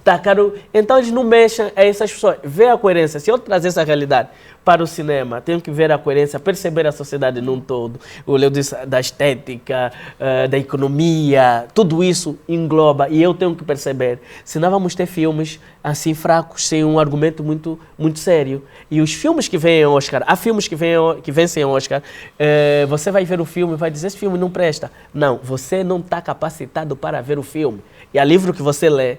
Tá caro. Então eles não mexem a essas pessoas. Vê a coerência. Se eu trazer essa realidade para o cinema, tenho que ver a coerência, perceber a sociedade num todo. O Leo disse da estética, da economia, tudo isso engloba e eu tenho que perceber. Senão vamos ter filmes assim fracos, sem um argumento muito, muito sério. E os filmes que vêm ao Oscar, há filmes que vencem ao Oscar, você vai ver o filme e vai dizer, esse filme não presta. Não, você não está capacitado para ver o filme. E há livro que você lê,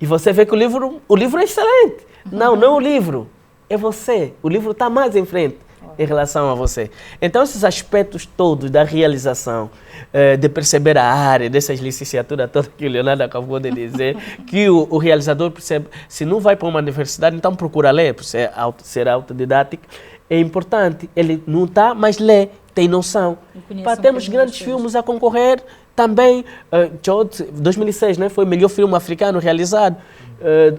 e você vê que o livro é excelente. Não é o livro, é você. O livro está mais em frente em relação a você. Então, esses aspectos todos da realização, de perceber a área, dessas licenciaturas todas que o Leonardo acabou de dizer, que o realizador percebe, se não vai para uma universidade, então procura ler, por ser autodidático, é importante. Ele não está, mas lê, tem noção. Temos grandes filmes a concorrer. Também, 2006, né, foi o melhor filme africano realizado,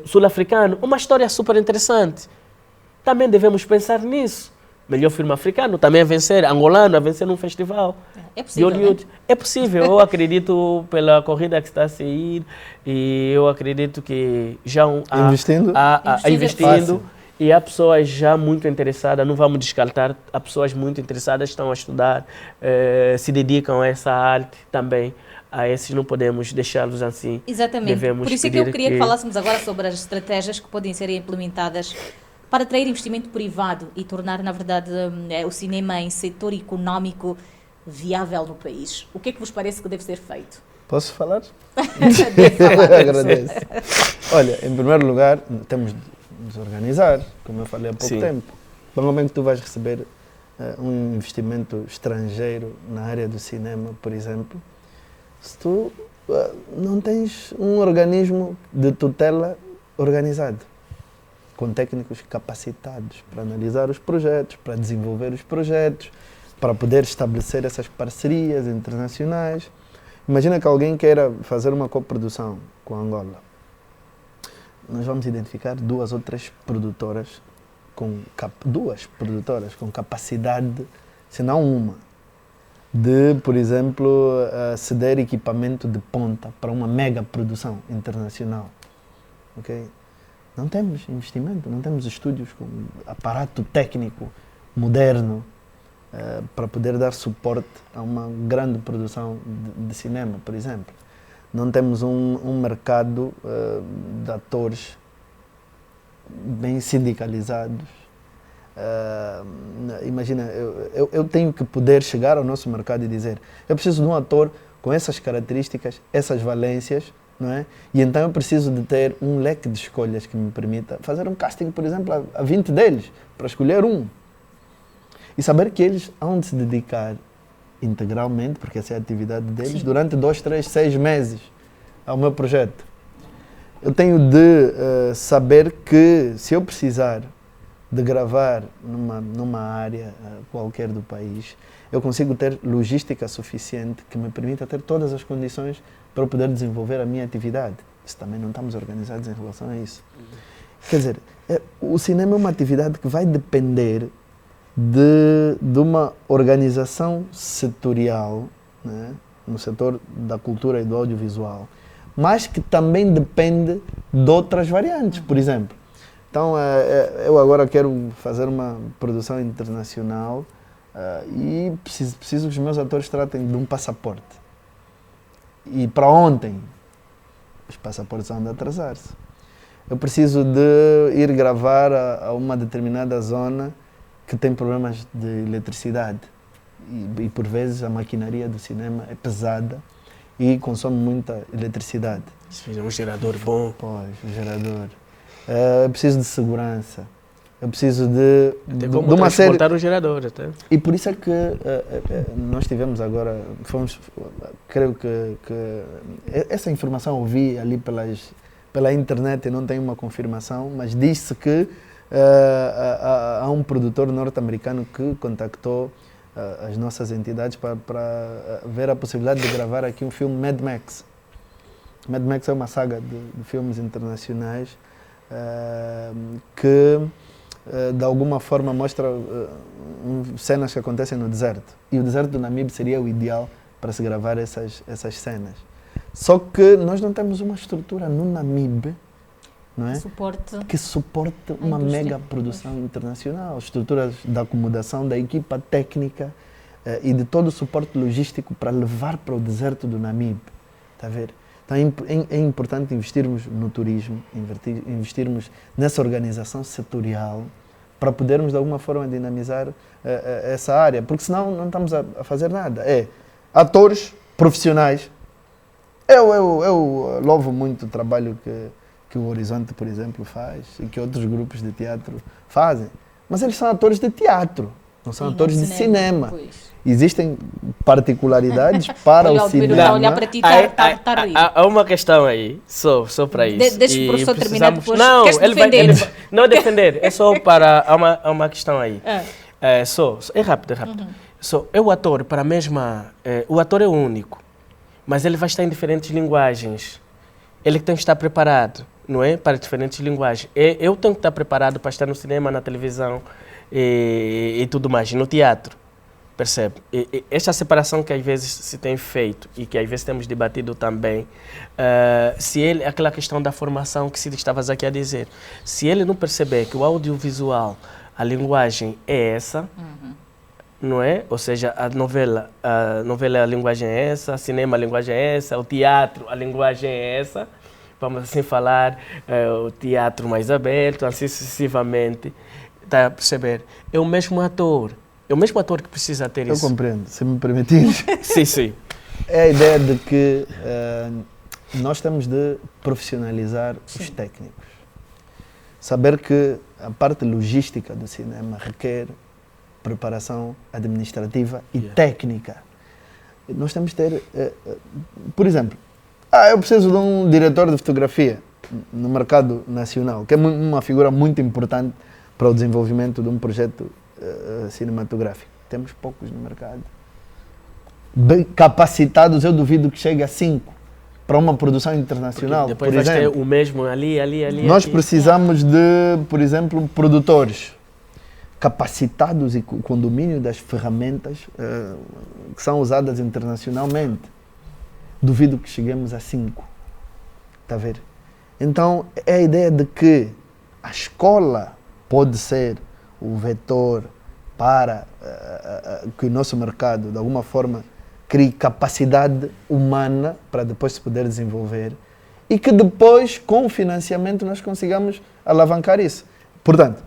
sul-africano, uma história super interessante. Também devemos pensar nisso. Melhor filme africano, também a vencer, angolano, a vencer num festival. É possível, né? É possível, eu acredito pela corrida que está a seguir e eu acredito que já investindo. Investindo. E há pessoas já muito interessadas, não vamos descartar, há pessoas muito interessadas, estão a estudar, se dedicam a essa arte também. A esses não podemos deixá-los assim. Exatamente. Por isso é que eu queria que falássemos agora sobre as estratégias que podem ser implementadas para atrair investimento privado e tornar, na verdade, o cinema em setor económico viável no país? O que é que vos parece que deve ser feito? Posso falar? Deve falar. Agradeço. Olha, em primeiro lugar, temos de nos organizar, como eu falei há pouco Sim. tempo. No momento que tu vais receber um investimento estrangeiro na área do cinema, por exemplo, se tu não tens um organismo de tutela organizado, com técnicos capacitados para analisar os projetos, para desenvolver os projetos, para poder estabelecer essas parcerias internacionais. Imagina que alguém queira fazer uma coprodução com Angola. Nós vamos identificar duas ou três produtoras com capacidade, se não uma, de, por exemplo, ceder equipamento de ponta para uma mega produção internacional. Okay? Não temos investimento, não temos estúdios com aparato técnico moderno para poder dar suporte a uma grande produção de cinema, por exemplo. Não temos um mercado de atores bem sindicalizados. Imagina, eu tenho que poder chegar ao nosso mercado e dizer: eu preciso de um ator com essas características, essas valências, não é? E então eu preciso de ter um leque de escolhas que me permita fazer um casting, por exemplo, a 20 deles, para escolher um. E saber que eles hão de se dedicar integralmente, porque essa é a atividade deles, sim, durante 2, 3, 6 meses ao meu projeto. Eu tenho de saber que, se eu precisar de gravar numa área qualquer do país, eu consigo ter logística suficiente que me permita ter todas as condições para eu poder desenvolver a minha atividade. Isso também não estamos organizados em relação a isso. Quer dizer, o cinema é uma atividade que vai depender de uma organização setorial, né, no setor da cultura e do audiovisual, mas que também depende de outras variantes, por exemplo. Então, eu agora quero fazer uma produção internacional e preciso que os meus atores tratem de um passaporte. E para ontem, os passaportes vão de atrasar-se. Eu preciso de ir gravar a uma determinada zona que tem problemas de eletricidade. E por vezes a maquinaria do cinema é pesada e consome muita eletricidade. Se fizer um gerador bom. Pois, um gerador. Eu preciso de segurança. Eu preciso de uma série... transportar o gerador até. E por isso é que nós tivemos agora, creio que essa informação ouvi ali pela internet e não tenho uma confirmação, mas disse que há um produtor norte-americano que contactou as nossas entidades para ver a possibilidade de gravar aqui um filme Mad Max. Mad Max é uma saga de filmes internacionais que de alguma forma mostra cenas que acontecem no deserto. E o deserto do Namibe seria o ideal para se gravar essas cenas. Só que nós não temos uma estrutura no Namibe, não é? Que suporte uma mega produção internacional. Estruturas da acomodação, da equipa técnica e de todo o suporte logístico para levar para o deserto do Namibe. Está a ver? Então é importante investirmos no turismo, investirmos nessa organização setorial para podermos de alguma forma dinamizar essa área, porque senão não estamos a fazer nada. Atores profissionais. Eu louvo muito o trabalho que o Horizonte, por exemplo, faz e que outros grupos de teatro fazem, mas eles são atores de teatro, não são atores de cinema. Pois. Existem particularidades para o cinema. Olhar para ti, há uma questão aí, só para isso. Deixa o professor terminar depois. Não, ele vai não defender, é só para... Há uma questão aí. É rápido. O ator, para a mesma... o ator é único, mas ele vai estar em diferentes linguagens. Ele tem que estar preparado, não é? Para diferentes linguagens. Eu tenho que estar preparado para estar no cinema, na televisão e tudo mais, no teatro. Percebe? Esta separação que às vezes se tem feito e que às vezes temos debatido também, aquela questão da formação que Cid estavas aqui a dizer, se ele não perceber que o audiovisual, a linguagem é essa, não é? Ou seja, a novela a linguagem é essa, o cinema a linguagem é essa, o teatro a linguagem é essa, vamos assim falar, o teatro mais aberto, assim sucessivamente. Está a perceber? É o mesmo ator. É o mesmo ator que precisa ter isso. Eu compreendo, se me permitires. Sim, sim. É a ideia de que nós temos de profissionalizar os técnicos. Saber que a parte logística do cinema requer preparação administrativa e técnica. Nós temos de ter, por exemplo, eu preciso de um diretor de fotografia no mercado nacional, que é uma figura muito importante para o desenvolvimento de um projeto cinematográfico. Temos poucos no mercado. Bem capacitados, eu duvido que chegue a 5 para uma produção internacional. Porque depois por vai exemplo, ter o mesmo ali. nós aqui. precisamos de, por exemplo, produtores capacitados e com domínio das ferramentas que são usadas internacionalmente. Duvido que cheguemos a 5. Está a ver? Então, é a ideia de que a escola pode ser o vetor para que o nosso mercado, de alguma forma, crie capacidade humana para depois se poder desenvolver e que depois, com o financiamento, nós consigamos alavancar isso. Portanto,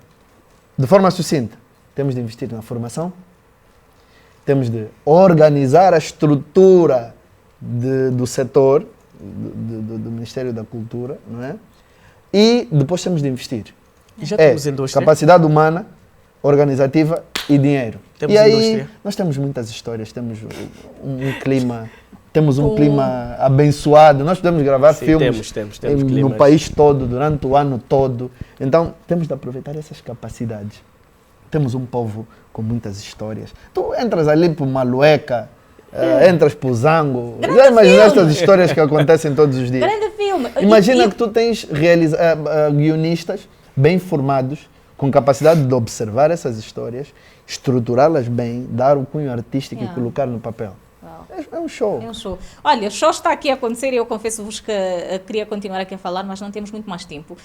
de forma sucinta, temos de investir na formação, temos de organizar a estrutura do setor, do Ministério da Cultura, não é? E depois temos de investir. Já temos indústria. Capacidade humana, organizativa e dinheiro. Temos e aí, indústria. nós temos muitas histórias, temos um clima abençoado. Nós podemos gravar filmes temos no climas. país todo, durante o ano todo. Então, temos de aproveitar essas capacidades. Temos um povo com muitas histórias. Tu entras ali para Malueca, entras para o Zango. Já imaginaste as histórias que acontecem todos os dias? Grande filme! Imagina que tu tens guionistas bem formados, com capacidade de observar essas histórias, estruturá-las bem, dar o cunho artístico e colocar no papel. Uau. É um show. É um show. Olha, o show está aqui a acontecer e eu confesso-vos que queria continuar aqui a falar, mas não temos muito mais tempo.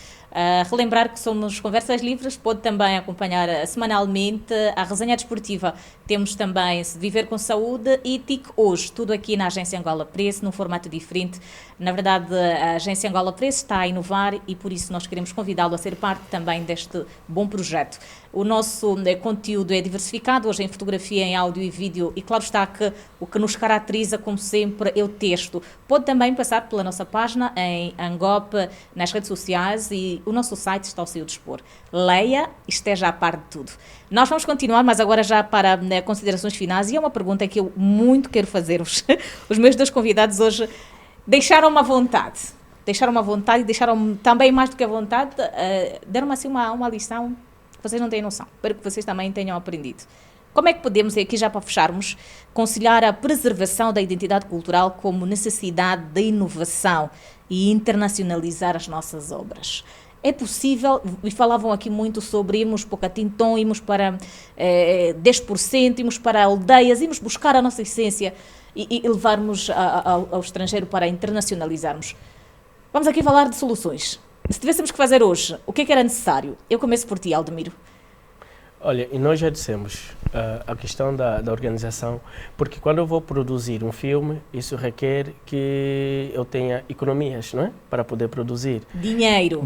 Relembrar que somos Conversas Livres, pode também acompanhar semanalmente a resenha desportiva. Temos também Viver com Saúde e TIC Hoje, tudo aqui na Agência Angola Press, num formato diferente. Na verdade, a Agência Angola Press está a inovar e por isso nós queremos convidá-lo a ser parte também deste bom projeto. O nosso conteúdo é diversificado, hoje em fotografia, em áudio e vídeo, e claro está que o que nos caracteriza, como sempre, é o texto. Pode também passar pela nossa página em Angop, nas redes sociais, e o nosso site está ao seu dispor. Leia e esteja a par de tudo. Nós vamos continuar, mas agora já para considerações finais, e é uma pergunta que eu muito quero fazer-vos. Os meus dois convidados hoje deixaram-me à vontade. Deixaram-me à vontade e deixaram-me também mais do que à vontade, deram-me assim uma lição que vocês não têm noção. Espero que vocês também tenham aprendido. Como é que podemos, aqui já para fecharmos, conciliar a preservação da identidade cultural como necessidade de inovação e internacionalizar as nossas obras? É possível, e falavam aqui muito sobre irmos para o Catinton, irmos para 10%, irmos para aldeias, irmos buscar a nossa essência e levarmos ao estrangeiro para internacionalizarmos. Vamos aqui falar de soluções. Se tivéssemos que fazer hoje, o que é que era necessário? Eu começo por ti, Aldemiro. Olha, e nós já dissemos a questão da organização, porque quando eu vou produzir um filme, isso requer que eu tenha economias, não é? Para poder produzir. Dinheiro.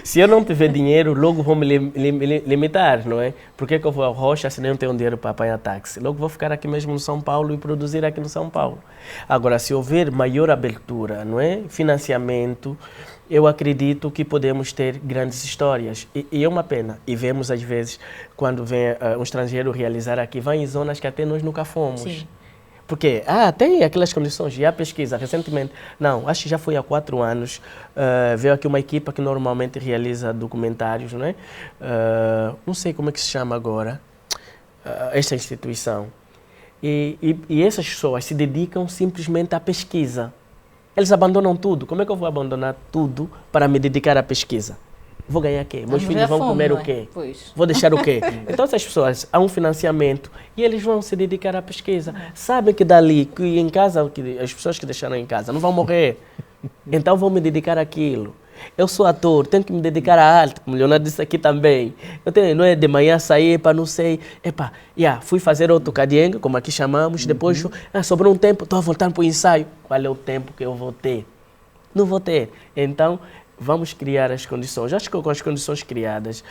Se eu não tiver dinheiro, logo vou me limitar, não é? Por que eu vou à Rocha se não tenho dinheiro para apanhar táxi? Logo vou ficar aqui mesmo no São Paulo e produzir aqui no São Paulo. Agora, se houver maior abertura, não é? Financiamento, eu acredito que podemos ter grandes histórias. E é uma pena. E vemos, às vezes, quando vem um estrangeiro realizar aqui, vai em zonas que até nós nunca fomos. Sim. Porque, tem aquelas condições. E a pesquisa, recentemente, não, acho que já foi há 4 anos, veio aqui uma equipa que normalmente realiza documentários, não é? Não sei como é que se chama agora, esta instituição. E essas pessoas se dedicam simplesmente à pesquisa. Eles abandonam tudo. Como é que eu vou abandonar tudo para me dedicar à pesquisa? Vou ganhar o quê? Meus filhos vão comer o quê? Pois. Vou deixar o quê? Então essas pessoas, há um financiamento e eles vão se dedicar à pesquisa. Sabem que dali, que em casa, que as pessoas que deixaram em casa não vão morrer. Então vão me dedicar àquilo. Eu sou ator, tenho que me dedicar à arte, como o Leonardo disse aqui também. Eu tenho, não é de manhã sair para não sei, fui fazer outro cadiengue, como aqui chamamos, depois sobrou um tempo, estou a voltar para o ensaio. Qual é o tempo que eu vou ter? Não vou ter. Então, vamos criar as condições. Acho que com as condições criadas,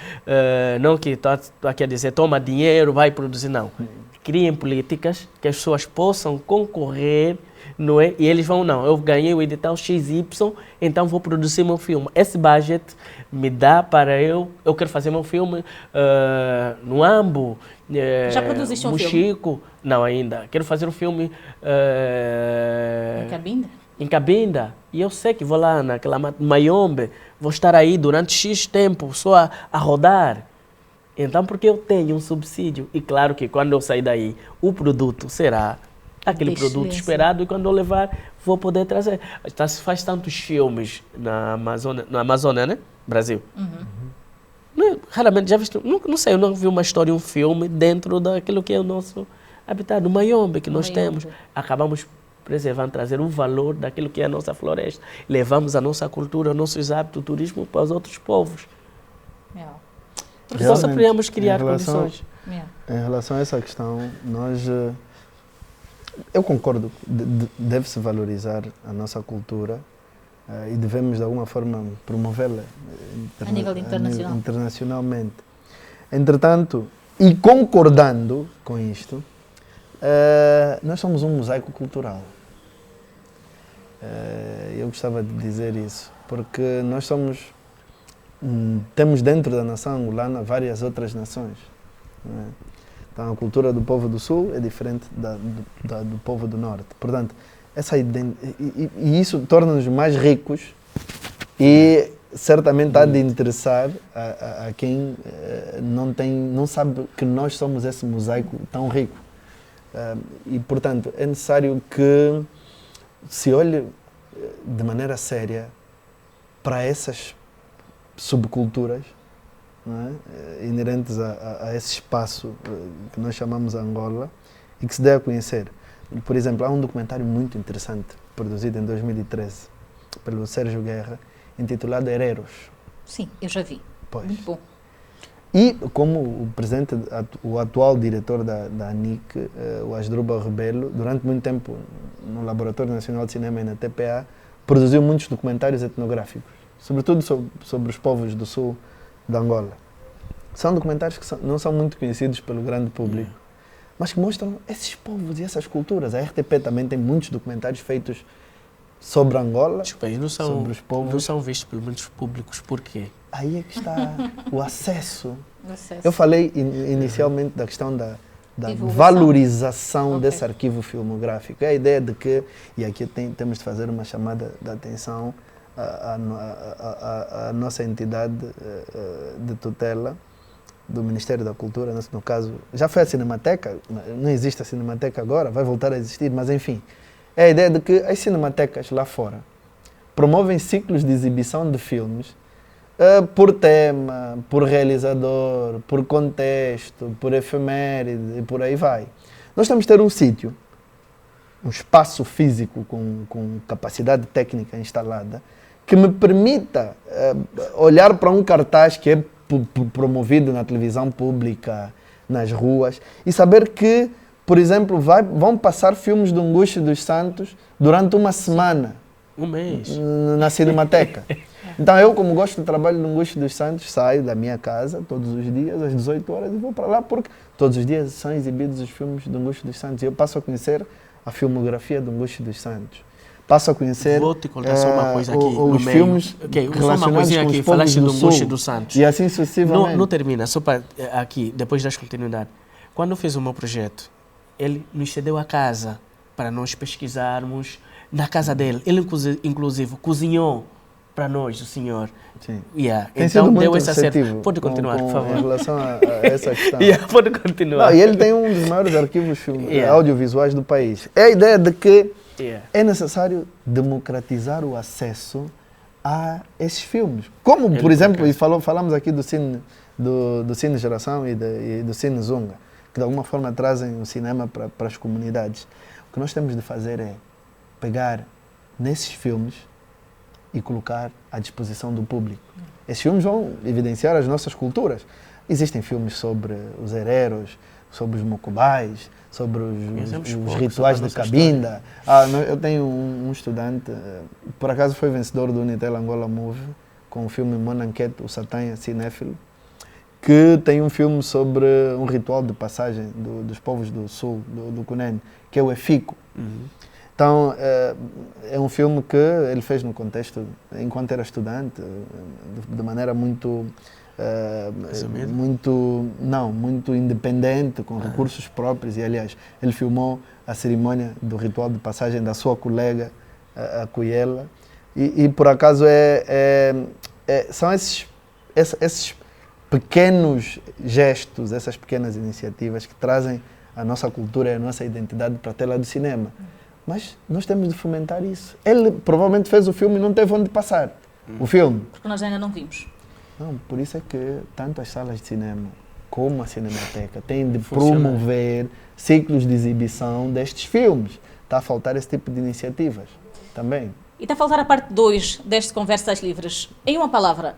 não que estou aqui a dizer, toma dinheiro, vai produzir, não. Criem políticas que as pessoas possam concorrer, não é? E eles vão, não, eu ganhei o edital XY, então vou produzir meu filme. Esse budget me dá para eu quero fazer meu filme no Ambo, Já produziste um Mochico, filme? Não ainda. Quero fazer um filme em Cabinda? Em Cabinda. E eu sei que vou lá naquela Mayombe, vou estar aí durante X tempo só a rodar. Então, porque eu tenho um subsídio. E claro que quando eu sair daí, o produto será aquele produto esperado e quando eu levar, vou poder trazer. Se faz tantos filmes na Amazônia, né? Brasil. Raramente já visto, não sei, eu não vi uma história, um filme dentro daquilo que é o nosso habitat, do Mayombe que nós temos. Acabamos preservando, trazer o valor daquilo que é a nossa floresta. Levamos a nossa cultura, nossos hábitos, o turismo para os outros povos. Porque nós podemos criar condições. Em relação a essa questão, eu concordo, deve-se valorizar a nossa cultura e devemos de alguma forma promovê-la a nível internacional. Internacionalmente. Entretanto, e concordando com isto, nós somos um mosaico cultural. Eu gostava de dizer isso, porque nós temos dentro da nação angolana várias outras nações. Não é? Então, a cultura do povo do Sul é diferente do povo do Norte. Portanto, e isso torna-nos mais ricos e certamente há de interessar a quem não sabe que nós somos esse mosaico tão rico. E, portanto, é necessário que se olhe de maneira séria para essas subculturas, não é? Inerentes a esse espaço que nós chamamos Angola e que se dê a conhecer. Por exemplo, há um documentário muito interessante produzido em 2013 pelo Sérgio Guerra, intitulado Hereros. Sim, eu já vi. Pois. Muito bom. E como o atual diretor da ANIC, o Asdrubal Rebelo, durante muito tempo no Laboratório Nacional de Cinema e na TPA, produziu muitos documentários etnográficos, sobretudo sobre os povos do sul de Angola. São documentários que não são muito conhecidos pelo grande público, mas que mostram esses povos e essas culturas. A RTP também tem muitos documentários feitos sobre Angola, sobre os povos. Não são vistos por muitos públicos, por quê? Aí é que está o acesso. Eu falei inicialmente da questão da valorização desse arquivo filmográfico. É a ideia de que, e aqui temos de fazer uma chamada de atenção à nossa entidade de tutela do Ministério da Cultura, no caso, já foi a Cinemateca, não existe a Cinemateca agora, vai voltar a existir, mas enfim, é a ideia de que as cinematecas lá fora promovem ciclos de exibição de filmes por tema, por realizador, por contexto, por efeméride e por aí vai. Nós temos que ter um sítio, um espaço físico com capacidade técnica instalada que me permita olhar para um cartaz que é promovido na televisão pública, nas ruas, e saber que, por exemplo, vão passar filmes do Nguxi dos Santos durante uma semana. Um mês. Na Cinemateca. Então eu, como gosto do trabalho do Nguxi dos Santos, saio da minha casa todos os dias, às 18 horas, e vou para lá, porque todos os dias são exibidos os filmes do Nguxi dos Santos. E eu passo a conhecer a filmografia do Nguxi dos Santos. Passo a conhecer Vou te contar só uma coisa aqui os filmes relacionados com os falaste do povos do Nguxi Sul. dos Santos. E assim sucessivamente. Não termina, só para aqui, depois das continuidades. Quando eu fiz o meu projeto, ele nos cedeu a casa para nós pesquisarmos na casa dele. Ele, inclusive, cozinhou para nós, o senhor. Sim. Então, deu esse acerto. Pode continuar, por favor. Em relação a essa questão. Pode continuar. E ele tem um dos maiores arquivos audiovisuais do país. É a ideia de que é necessário democratizar o acesso a esses filmes. Como, por exemplo, falamos aqui do Cine Geração e do Cine Zunga, que de alguma forma trazem o cinema para as comunidades. O que nós temos de fazer é pegar nesses filmes e colocar à disposição do público. Esses filmes vão evidenciar as nossas culturas. Existem filmes sobre os hereros, sobre os mocubais, sobre os rituais de Cabinda. Eu tenho um estudante, por acaso foi vencedor do Unitel Angola Move, com o filme Monanquete, o Satã Cinéfilo, que tem um filme sobre um ritual de passagem dos povos do sul, do Cunene, que é o Efico. Então, é um filme que ele fez no contexto, enquanto era estudante, de maneira muito independente, com recursos próprios. E, aliás, ele filmou a cerimônia do ritual de passagem da sua colega, a Cuyela. E por acaso, são esses pequenos gestos, essas pequenas iniciativas que trazem a nossa cultura e a nossa identidade para a tela do cinema. Mas nós temos de fomentar isso. Ele provavelmente fez o filme e não teve onde passar o filme. Porque nós ainda não vimos. Não, por isso é que tanto as salas de cinema como a Cinemateca têm de promover ciclos de exibição destes filmes. Está a faltar esse tipo de iniciativas também. E está a faltar a parte 2 deste Conversas Livres. Em uma palavra,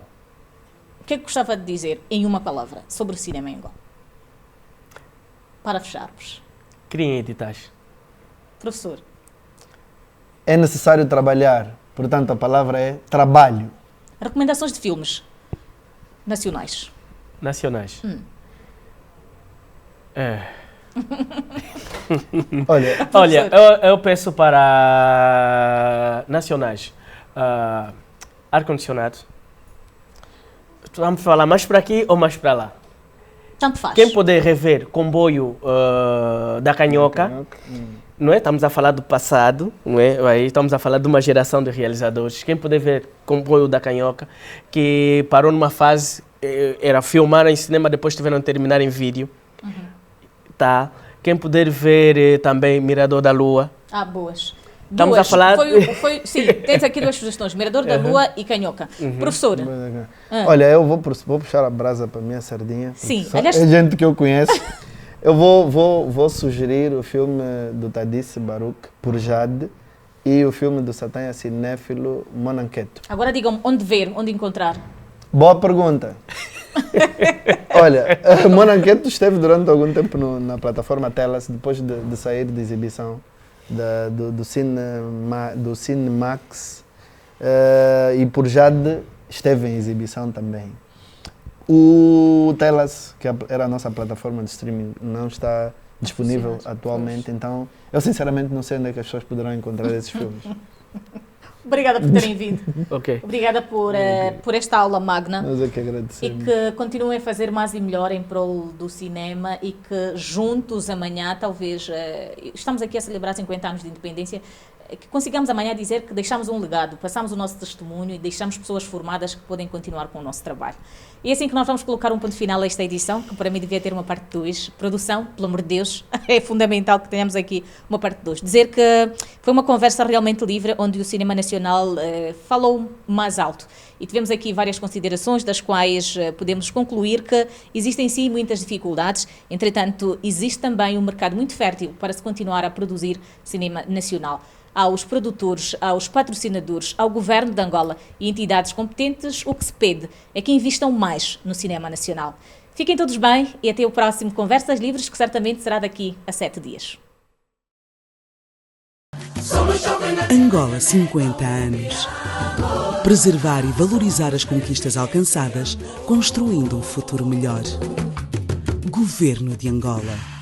o que é que gostava de dizer, em uma palavra, sobre o cinema em Angola? Para fecharmos. Criem editais. Professor. É necessário trabalhar, portanto a palavra é trabalho. Recomendações de filmes nacionais. Nacionais. Olha, eu peço para nacionais ar-condicionado. Vamos falar mais para aqui ou mais para lá? Tanto faz. Quem puder rever Comboio da Canhoca, não é? Estamos a falar do passado, não é? Aí estamos a falar de uma geração de realizadores. Quem puder ver Comboio da Canhoca, que parou numa fase, era filmar em cinema, depois tiveram de terminar em vídeo. Tá. Quem puder ver também Mirador da Lua. Boas. Estamos a falar... Sim, tens aqui 2 sugestões, Mirador da Lua e Canhoca. Professor. Olha, eu vou puxar a brasa para a minha sardinha. Sim, aliás... É gente que eu conheço. Eu vou sugerir o filme do Tadice Baruch, Por Jade, e o filme do Satã Cinéfilo, Monanquete. Agora digam-me onde ver, onde encontrar. Boa pergunta. Olha, Monanquete esteve durante algum tempo na plataforma Telas, depois de sair de exibição do Cinemax, e Por Jade esteve em exibição também. O Telas, que era a nossa plataforma de streaming, não está disponível atualmente, então eu sinceramente não sei onde é que as pessoas poderão encontrar esses filmes. Obrigada por terem vindo. Okay. Obrigada por esta aula magna. Nós é que agradecemos. E que continuem a fazer mais e melhor em prol do cinema e que juntos amanhã, talvez, estamos aqui a celebrar 50 anos de independência, que consigamos amanhã dizer que deixamos um legado, passamos o nosso testemunho e deixamos pessoas formadas que podem continuar com o nosso trabalho. E é assim que nós vamos colocar um ponto final a esta edição, que para mim devia ter uma parte 2. Produção, pelo amor de Deus, é fundamental que tenhamos aqui uma parte 2. Dizer que foi uma conversa realmente livre, onde o cinema nacional falou mais alto. E tivemos aqui várias considerações, das quais podemos concluir que existem sim muitas dificuldades, entretanto existe também um mercado muito fértil para se continuar a produzir cinema nacional. Aos produtores, aos patrocinadores, ao governo de Angola e entidades competentes, o que se pede é que invistam mais no cinema nacional. Fiquem todos bem e até o próximo Conversas Livres, que certamente será daqui a 7 dias. Angola 50 anos. Preservar e valorizar as conquistas alcançadas, construindo um futuro melhor. Governo de Angola.